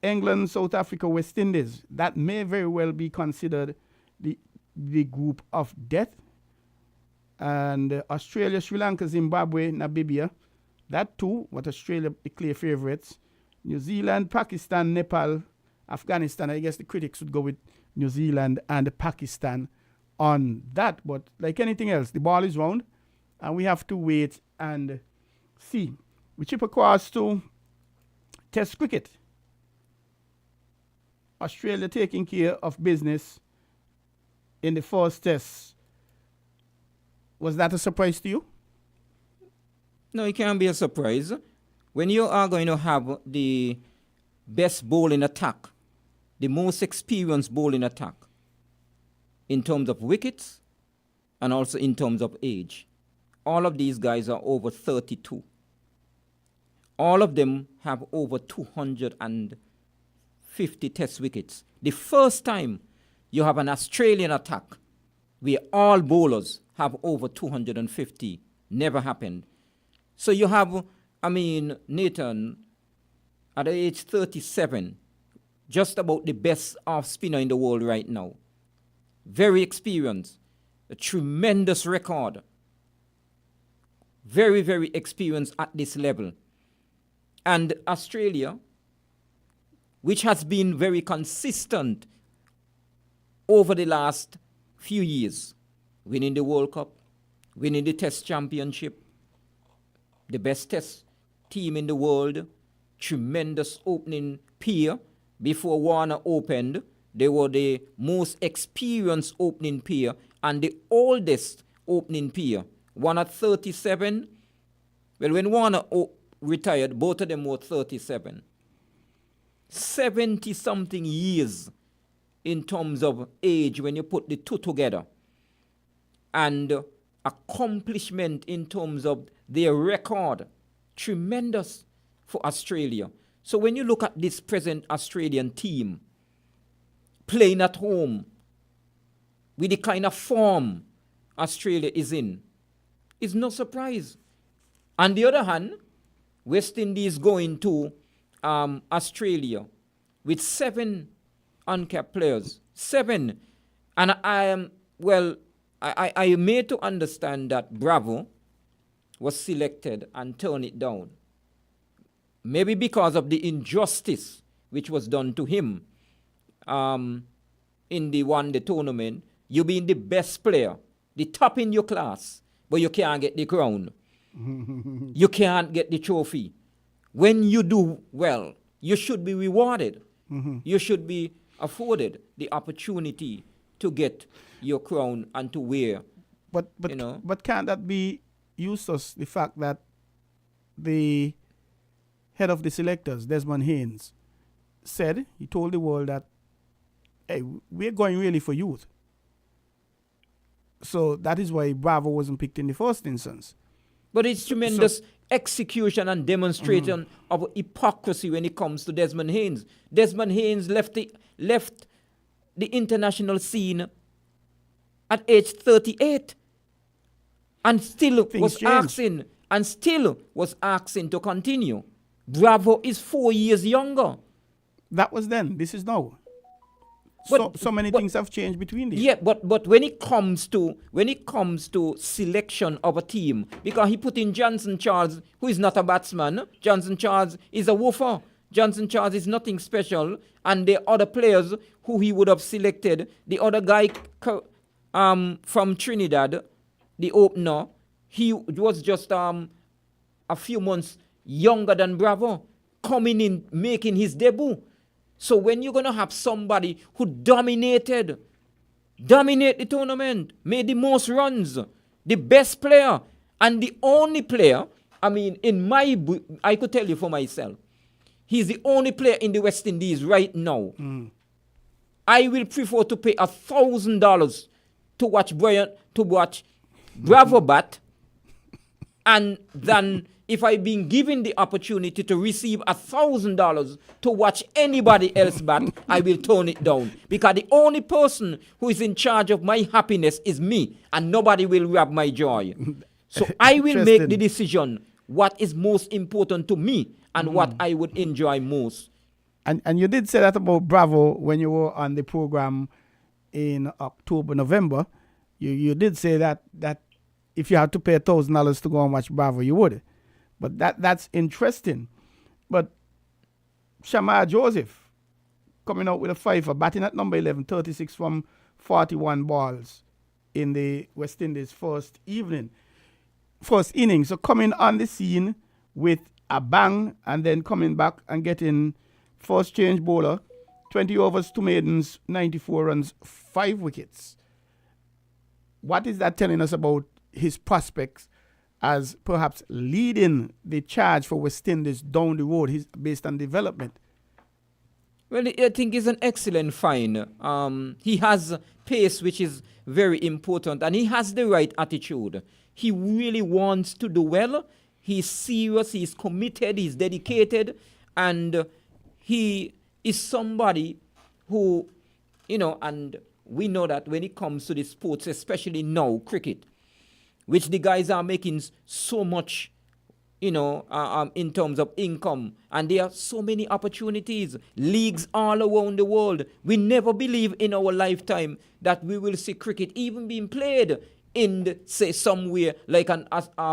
England, South Africa, West Indies. That may very well be considered the group of death. And Australia, Sri Lanka, Zimbabwe, Namibia. That too, what Australia, the clear favorites. New Zealand, Pakistan, Nepal, Afghanistan. I guess the critics would go with New Zealand and Pakistan on that. But like anything else, the ball is round, and we have to wait and see. We chip across to Test cricket. Australia taking care of business in the first test. Was that a surprise to you? No, it can't be a surprise. when you are going to have the best bowling attack, the most experienced bowling attack, in terms of wickets and also in terms of age, all of these guys are over 32. All of them have over 250 test wickets. The first time you have an Australian attack where all bowlers have over 250, never happened. So you have, Nathan, at age 37, just about the best off spinner in the world right now. Very experienced, a tremendous record. Very, very experienced at this level. And Australia, which has been very consistent over the last few years, winning the World Cup, winning the Test Championship, the best Test team in the world, tremendous opening pair. Before Warner opened, they were the most experienced opening pair and the oldest opening pair. One at 37. Well, when Warner retired, both of them were 37. 70-something years in terms of age when you put the two together. And accomplishment in terms of their record. Tremendous for Australia. So when you look at this present Australian team playing at home with the kind of form Australia is in, it's no surprise. On the other hand, West Indies going to Australia with 7 uncapped players. 7. And I made to understand that Bravo was selected and turned it down. Maybe because of the injustice which was done to him in the one-day tournament. You being the best player, the top in your class, but you can't get the crown. You can't get the trophy. When you do well, you should be rewarded. You should be afforded the opportunity to get your crown and to wear. But can't that be useless, the fact that the head of the selectors, Desmond Haynes, he told the world that, hey, we're going really for youth. So that is why Bravo wasn't picked in the first instance. But it's tremendous execution and demonstration of hypocrisy when it comes to Desmond Haynes. Desmond Haynes left the international scene at age 38 and still was asking to continue. Bravo is 4 years younger. That was then. This is now. So many things have changed between these. Yeah, but when it comes to selection of a team, because he put in Johnson Charles, who is not a batsman. Johnson Charles is a woofer. Johnson Charles is nothing special, and the other players who he would have selected, the other guy from Trinidad, the opener, he was just a few months younger than Bravo, coming in, making his debut. So when you're going to have somebody who dominate the tournament, made the most runs, the best player, and the only player, I could tell you for myself, he's the only player in the West Indies right now. I will prefer to pay $1,000 to watch Bravo bat, and than if I've been given the opportunity to receive $1,000 to watch anybody else bat, I will turn it down. Because the only person who is in charge of my happiness is me, and nobody will rob my joy. So I will make the decision what is most important to me and what I would enjoy most. And you did say that about Bravo when you were on the program in October, November. You did say that if you had to pay $1,000 to go and watch Bravo, you would. But that's interesting. But Shamar Joseph coming out with a fiver, batting at number 11, 36 from 41 balls in the West Indies first inning. So coming on the scene with a bang and then coming back and getting first change bowler, 20 overs, 2 maidens, 94 runs, 5 wickets. What is that telling us about his prospects as perhaps leading the charge for West Indies down the road based on development? Well, I think he's an excellent find. He has pace, which is very important, and he has the right attitude. He really wants to do well. He's serious, he's committed, he's dedicated, and he is somebody who, and we know that when it comes to the sports, especially now, cricket, which the guys are making so much, in terms of income. And there are so many opportunities, leagues all around the world. We never believe in our lifetime that we will see cricket even being played in, say, somewhere like a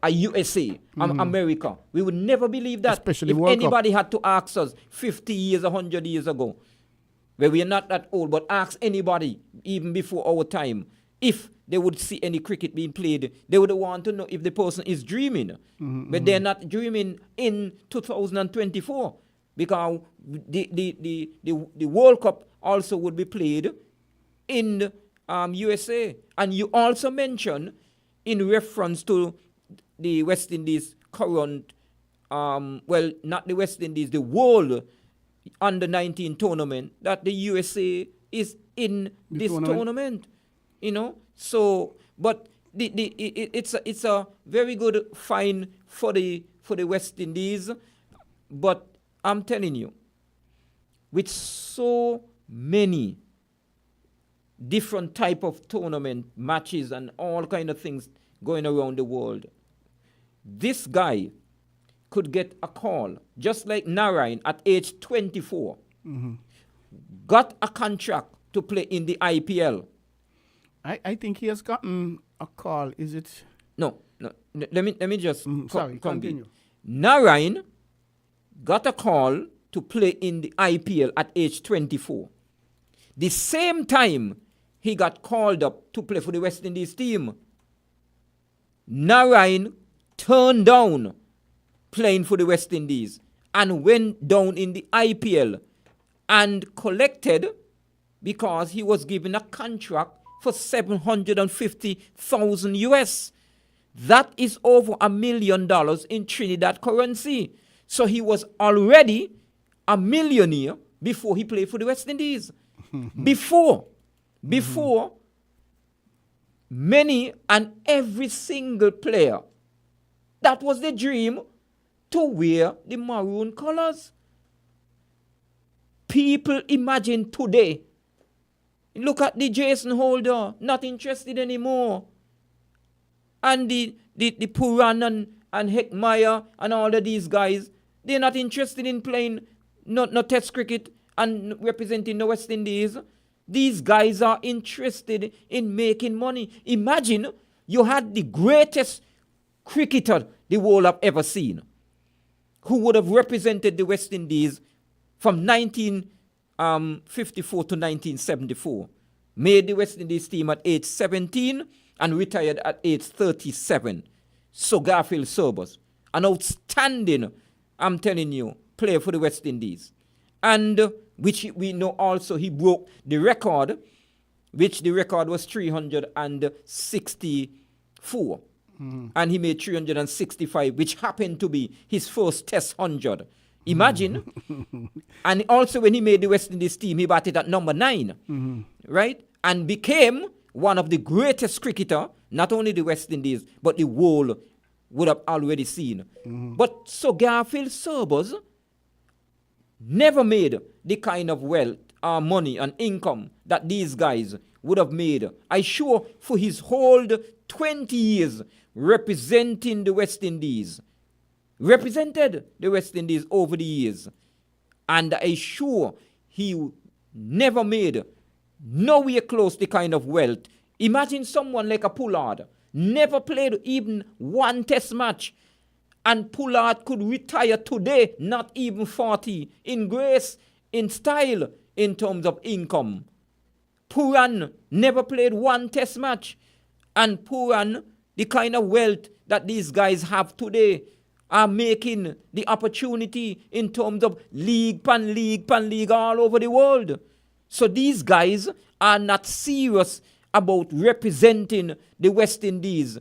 USA, America. We would never believe that. Especially if World anybody Cup. had to ask us 50 years, 100 years ago, where we are not that old, but ask anybody, even before our time, if they would see any cricket being played, they would want to know if the person is dreaming. But they're not dreaming in 2024, because the World Cup also would be played in USA. And you also mentioned, in reference to the West Indies current, not the West Indies, the World Under-19 tournament, that the USA is in this tournament. So, but it's a very good find for the West Indies. But I'm telling you, with so many different type of tournament matches and all kind of things going around the world, this guy could get a call, just like Narayan at age 24, got a contract to play in the IPL. I think he has gotten a call. Is it? No. Let me just continue. Narayan got a call to play in the IPL at age 24. The same time he got called up to play for the West Indies team, Narayan turned down playing for the West Indies and went down in the IPL and collected, because he was given a contract for $750,000 US. That is over $1 million in Trinidad currency. So he was already a millionaire before he played for the West Indies. Before many and every single player, that was the dream, to wear the maroon colors. People imagine today, look at the Jason Holder, not interested anymore. And the Puran and Heckmeyer and all of these guys, they're not interested in playing no test cricket and representing the West Indies. These guys are interested in making money. Imagine you had the greatest cricketer the world have ever seen, who would have represented the West Indies from 1954 to 1974. Made the West Indies team at age 17 and retired at age 37. So Garfield Sobers, an outstanding, I'm telling you, player for the West Indies. And which we know also he broke the record, which the record was 364. And he made 365, which happened to be his first test 100. Imagine. And also when he made the West Indies team, he batted at number 9, right? And became one of the greatest cricketer, not only the West Indies, but the world would have already seen. But so Garfield Sobers never made the kind of wealth, money and income that these guys would have made. I sure for his whole 20 years representing the West Indies, represented the West Indies over the years. And I sure he never made nowhere close the kind of wealth. Imagine someone like a Pollard, never played even one test match. And Pollard could retire today, not even 40, in grace, in style, in terms of income. Puran never played one test match. And Puran, the kind of wealth that these guys have today, are making the opportunity in terms of league all over the world. So these guys are not serious about representing the West Indies.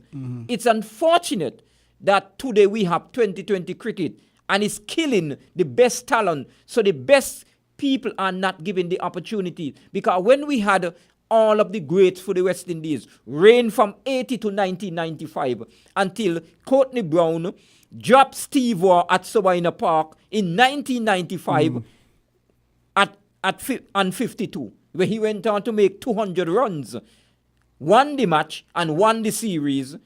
It's unfortunate that today we have 2020 cricket and it's killing the best talent. So the best people are not given the opportunity. Because when we had all of the greats for the West Indies, reign from 80 to 1995 until Courtney Brown dropped Steve Waugh at Sabina Park in 1995 on 52, where he went on to make 200 runs, won the match and won the series.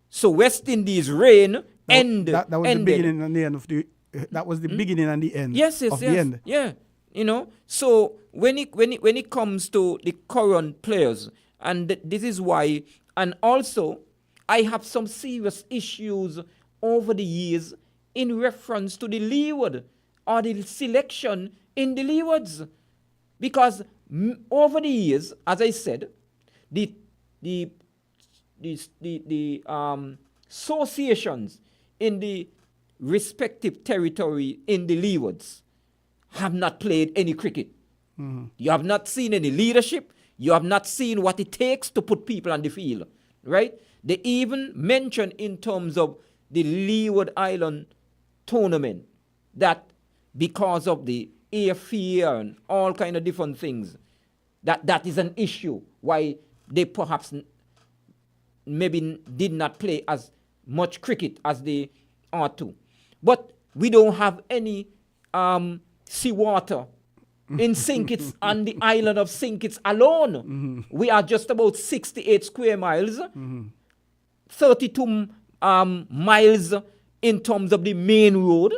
So West Indies' reign ended. That was the beginning and the end of the. That was the beginning and the end. Yes. The end. Yeah. So when it comes to the current players, and this is why, and also I have some serious issues over the years in reference to the Leeward or the selection in the Leewards, because over the years, as I said, the associations in the respective territory in the Leewards have not played any cricket. You have not seen any leadership. You have not seen what it takes to put people on the field, right? They even mention in terms of the Leeward Island tournament that because of the airfare and all kind of different things, that is an issue why they perhaps maybe did not play as much cricket as they ought to. But we don't have any seawater in St. Kitts on the island of St. Kitts alone. We are just about 68 square miles, 32 miles in terms of the main road.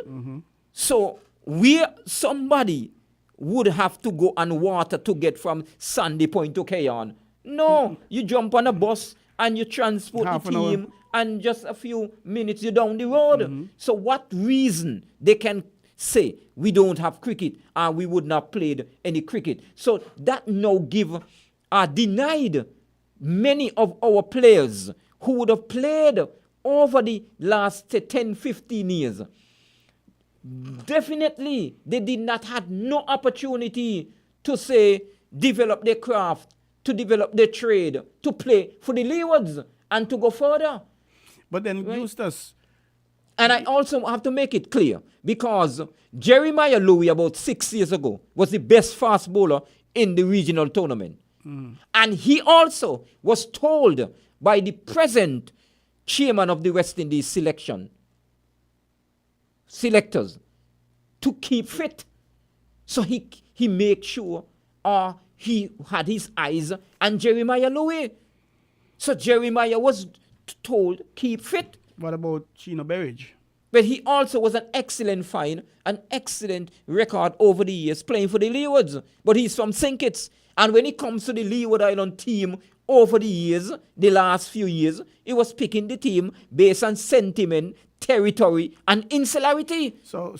So somebody would have to go on water to get from Sandy Point to Cayon. No, you jump on a bus and you transport Half the an hour. team, and just a few minutes you're down the road. So what reason they can say we don't have cricket and we would not played any cricket? So that now denied many of our players who would have played over the last 10, 15 years. Definitely, they did not have no opportunity to say develop their craft, to develop their trade, to play for the Leewards and to go further. But then, Right. Eustace, And I also have to make it clear, because Jeremiah Louis about 6 years ago was the best fast bowler in the regional tournament. And he also was told by the present chairman of the West Indies selectors to keep fit. So he made sure he had his eyes on Jeremiah Louis. So Jeremiah was told keep fit. what about Chino Berridge? But he also was an excellent an excellent record over the years playing for the Leewards. But he's from St. Kitts. And when it comes to the Leeward Island team over the years, the last few years, he was picking the team based on sentiment, territory, and insularity. So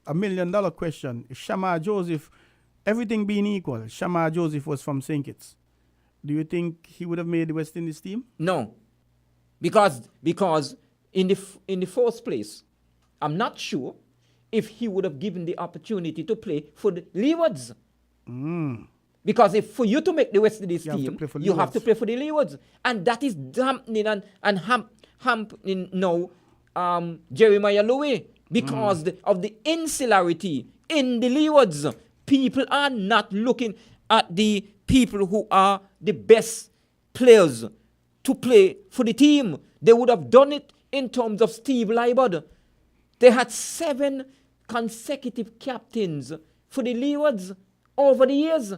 $1 million question. If Shamar Joseph, everything being equal, Shamar Joseph was from St. Kitts, do you think he would have made the West Indies team? No. Because in the first place, I'm not sure if he would have given the opportunity to play for the Leewards. Because if for you to make the West Indies You have to team, play for you have to Leewards. play for the Leewards. And that is dampening and hampering now Jeremiah Louis because of the insularity in the Leewards. People are not looking at the people who are the best players to play for the team. They would have done it in terms of Steve Libod. They had 7 consecutive captains for the Leewards over the years.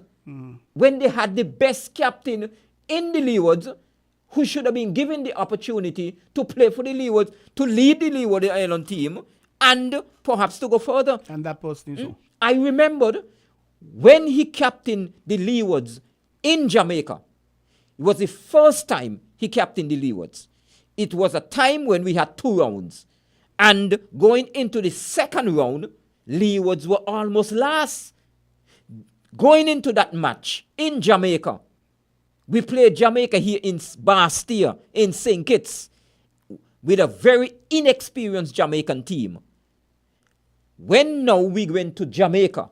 When they had the best captain in the Leewards, who should have been given the opportunity to play for the Leewards, to lead the Leeward Island team, and perhaps to go further. And that person is who? I remembered when he captained the Leewards in Jamaica. It was the first time he captained the Leewards. It was a time when we had 2 rounds. And going into the second round, Leewards were almost last. Going into that match in Jamaica, we played Jamaica here in Bastille, in St. Kitts, with a very inexperienced Jamaican team. When now we went to Jamaica,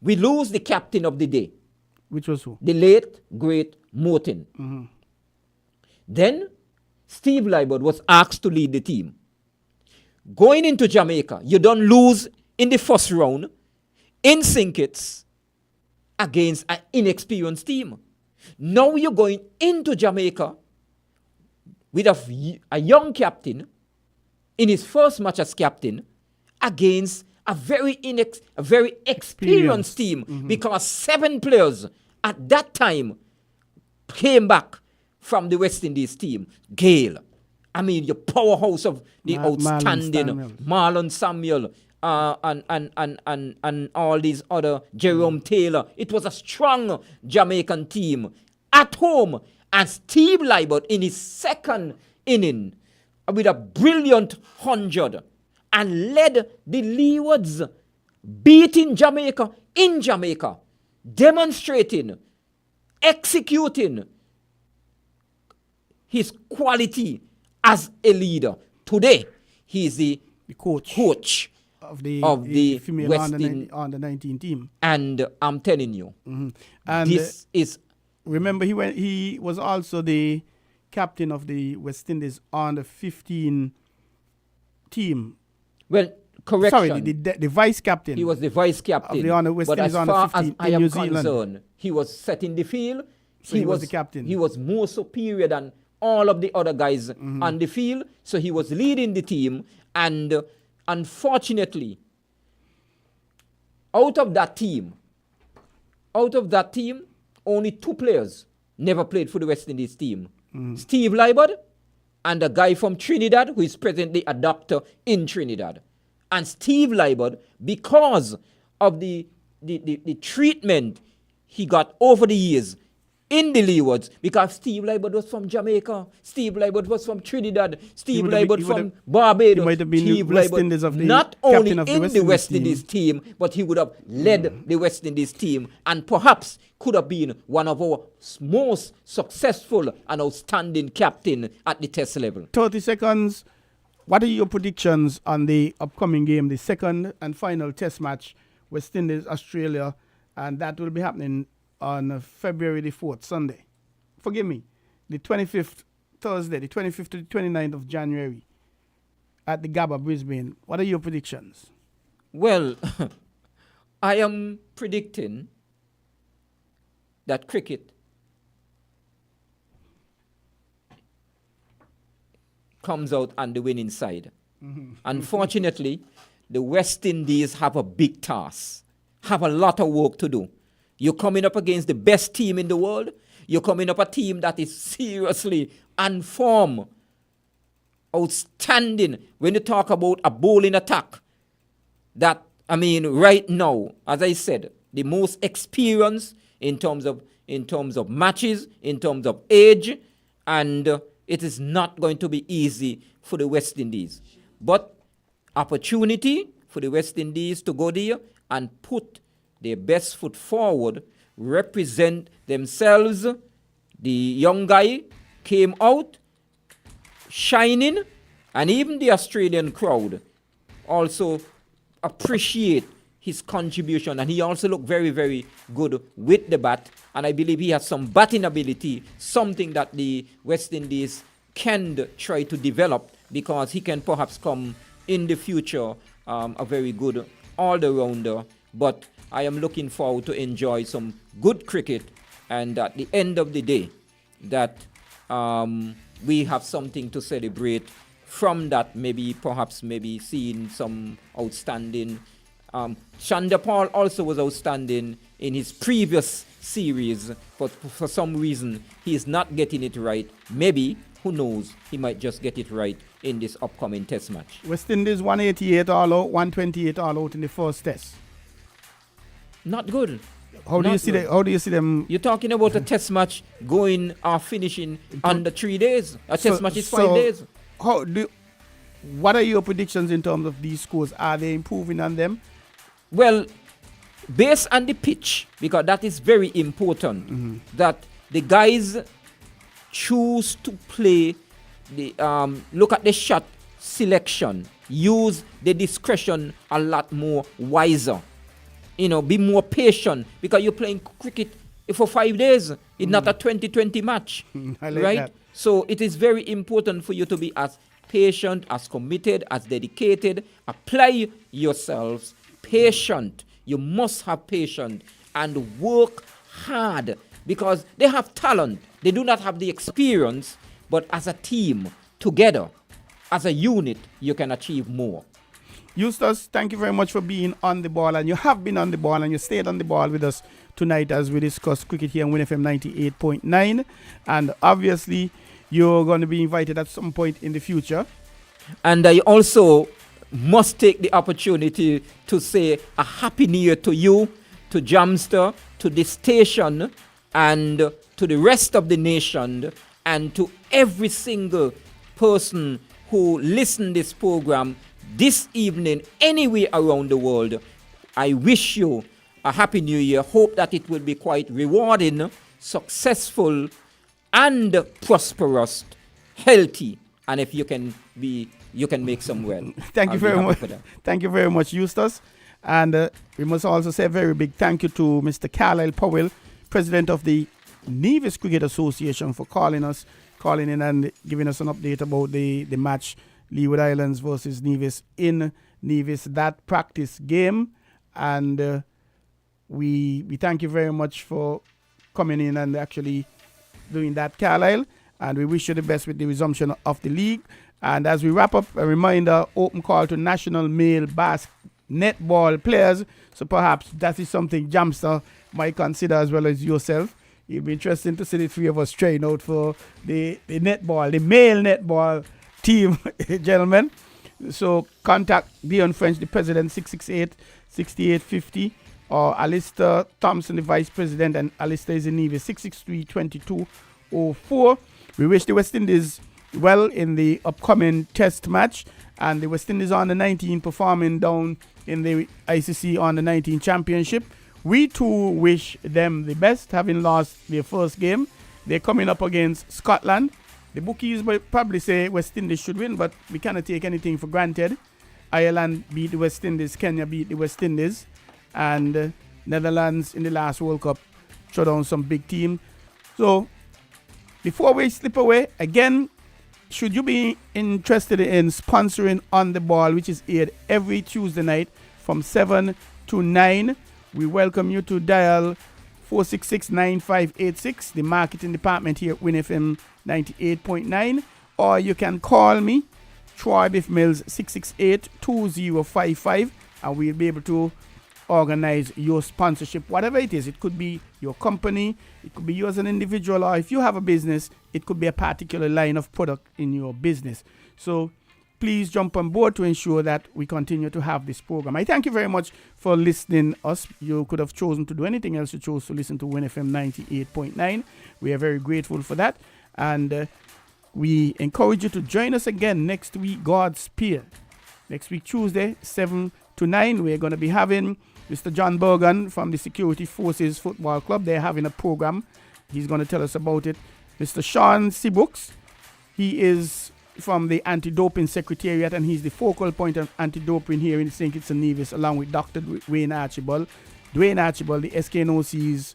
we lose the captain of the day. Which was who? The late, great Morton. Then Steve Libert was asked to lead the team. Going into Jamaica, you don't lose in the first round in St. Kitts against an inexperienced team. Now you're going into Jamaica with a young captain in his first match as captain against a very experienced team, because 7 players at that time came back from the West Indies team. Gale, I mean, your powerhouse of the outstanding Marlon Samuel, and all these other, Jerome Taylor. It was a strong Jamaican team at home, and Steve Libert in his second inning with a brilliant 100 and led the Leewards, beating Jamaica in Jamaica, demonstrating, executing his quality as a leader. Today, he is the coach of the female under 19 team. And I'm telling you, and this is... Remember, he was also the captain of the West Indies under 15 team. Well, correction. Sorry, the vice captain. He was the vice captain. Of the West Indies under 15 in New Zealand. Concerned, he was setting the field. So he was the captain. He was more superior than all of the other guys on the field. So he was leading the team. And unfortunately, out of that team, only 2 players never played for the West Indies team. Steve Libert and a guy from Trinidad who is presently a doctor in Trinidad. And Steve Libert, because of the treatment he got over the years in the Leewards, because Steve Libert was from Jamaica, Steve Libert was from Trinidad, Steve Libert from Barbados, he might have been Steve the West Libert Indies of the not only in the West Indies team, but he would have led the West Indies team and perhaps could have been one of our most successful and outstanding captain at the test level. 30 seconds. What are your predictions on the upcoming game, the second and final test match, West Indies, Australia, and that will be happening on February the 4th, Sunday. Forgive me, the 25th, Thursday, the 25th to the 29th of January at the Gabba, Brisbane. What are your predictions? Well, I am predicting that cricket comes out on the winning side. Unfortunately, the West Indies have a big task, have a lot of work to do. You're coming up against the best team in the world. You're coming up a team that is seriously on form, outstanding. When you talk about a bowling attack, that, I mean, right now, as I said, the most experienced in terms of matches, in terms of age, and it is not going to be easy for the West Indies. But opportunity for the West Indies to go there and put their best foot forward, represent themselves. The young guy came out shining, and even the Australian crowd also appreciate his contribution, and he also looked very, very good with the bat, and I believe he has some batting ability, something that the West Indies can try to develop, because he can perhaps come in the future a very good all-rounder. But I am looking forward to enjoy some good cricket, and at the end of the day, that we have something to celebrate from that, maybe seeing some outstanding. Chandra Paul also was outstanding in his previous series, but for some reason he is not getting it right. Maybe, who knows, he might just get it right in this upcoming test match. West Indies 188 all out, 128 all out in the first test. Not good. How do you see them? You're talking about a test match going or finishing under 3 days. A test match is 5 days. What are your predictions in terms of these scores? Are they improving on them? Well, based on the pitch, because that is very important, that the guys choose to play, look at the shot selection, use the discretion a lot more wiser. Be more patient, because you're playing cricket for 5 days. It's not a 2020 match. I like right? that. So it is very important for you to be as patient, as committed, as dedicated. Apply yourselves. Patient. You must have patience and work hard because they have talent. They do not have the experience, but as a team, together, as a unit, you can achieve more. Eustace, thank you very much for being on the ball, and you have been on the ball, and you stayed on the ball with us tonight as we discuss cricket here on WINN-FM 98.9, and obviously you're going to be invited at some point in the future. And I also must take the opportunity to say a happy new year to you, to Jamster, to this station, and to the rest of the nation, and to every single person who listened this program this evening anywhere around the world. I wish you a happy new year. Hope that it will be quite rewarding, successful, and prosperous, healthy. And if you can make some well. Thank you very much. For that. Thank you very much, Eustace. And we must also say a very big thank you to Mr. Carlisle Powell, President of the Nevis Cricket Association, for calling in and giving us an update about the match, Leeward Islands versus Nevis in Nevis, that practice game. And we thank you very much for coming in and actually doing that, Carlisle. And we wish you the best with the resumption of the league. And as we wrap up, a reminder, open call to national male netball players. So perhaps that is something Jamster might consider as well as yourself. It'll be interesting to see the three of us train out for the netball, the male netball team, gentlemen. So contact Dion French, the president, 668-6850, or Alistair Thompson, the vice president, and Alistair is in Nevis, 663-2204. We wish the West Indies well in the upcoming test match, and the West Indies on the 19 performing down in the ICC on the 19 championship. We too wish them the best, having lost their first game. They're coming up against Scotland. The bookies will probably say West Indies should win, but we cannot take anything for granted. Ireland beat the West Indies, Kenya beat the West Indies, and Netherlands in the last World Cup shut down some big team. So before we slip away, again, should you be interested in sponsoring On The Ball, which is aired every Tuesday night from 7 to 9, we welcome you to dial 466-9586, the marketing department here at WINN-FM 98.9, or you can call me, Troy Biff Mills, 668-2055, and we'll be able to organize your sponsorship, whatever it is. It could be your company, it could be you as an individual, or if you have a business, it could be a particular line of product in your business. So please jump on board to ensure that we continue to have this program. I thank you very much for listening us. You could have chosen to do anything else. You chose to listen to WINN-FM 98.9. We are very grateful for that. And we encourage you to join us again next week, God's Spear. Next week, Tuesday, 7 to 9, we're going to be having Mr. John Bergen from the Security Forces Football Club. They're having a program. He's going to tell us about it. Mr. Sean Seabooks, he is from the Anti-Doping Secretariat, and he's the focal point of anti-doping here in St. Kitts and Nevis, along with Dr. Dwayne Archibald, the SKNOC's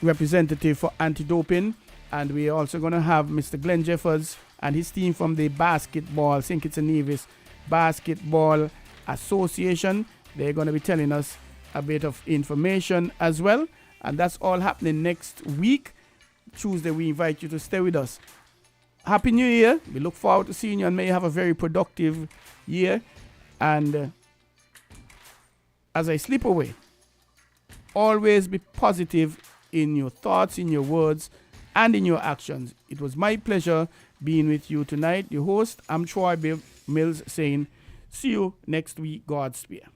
representative for anti-doping. And we're also going to have Mr. Glenn Jeffers and his team from the basketball, St. Kitts and Nevis Basketball Association. They're going to be telling us a bit of information as well. And that's all happening next week. Tuesday, we invite you to stay with us. Happy New Year. We look forward to seeing you, and may you have a very productive year. And as I slip away, always be positive in your thoughts, in your words, and in your actions. It was my pleasure being with you tonight. Your host, I'm Troy Mills, saying, see you next week, God's Spear.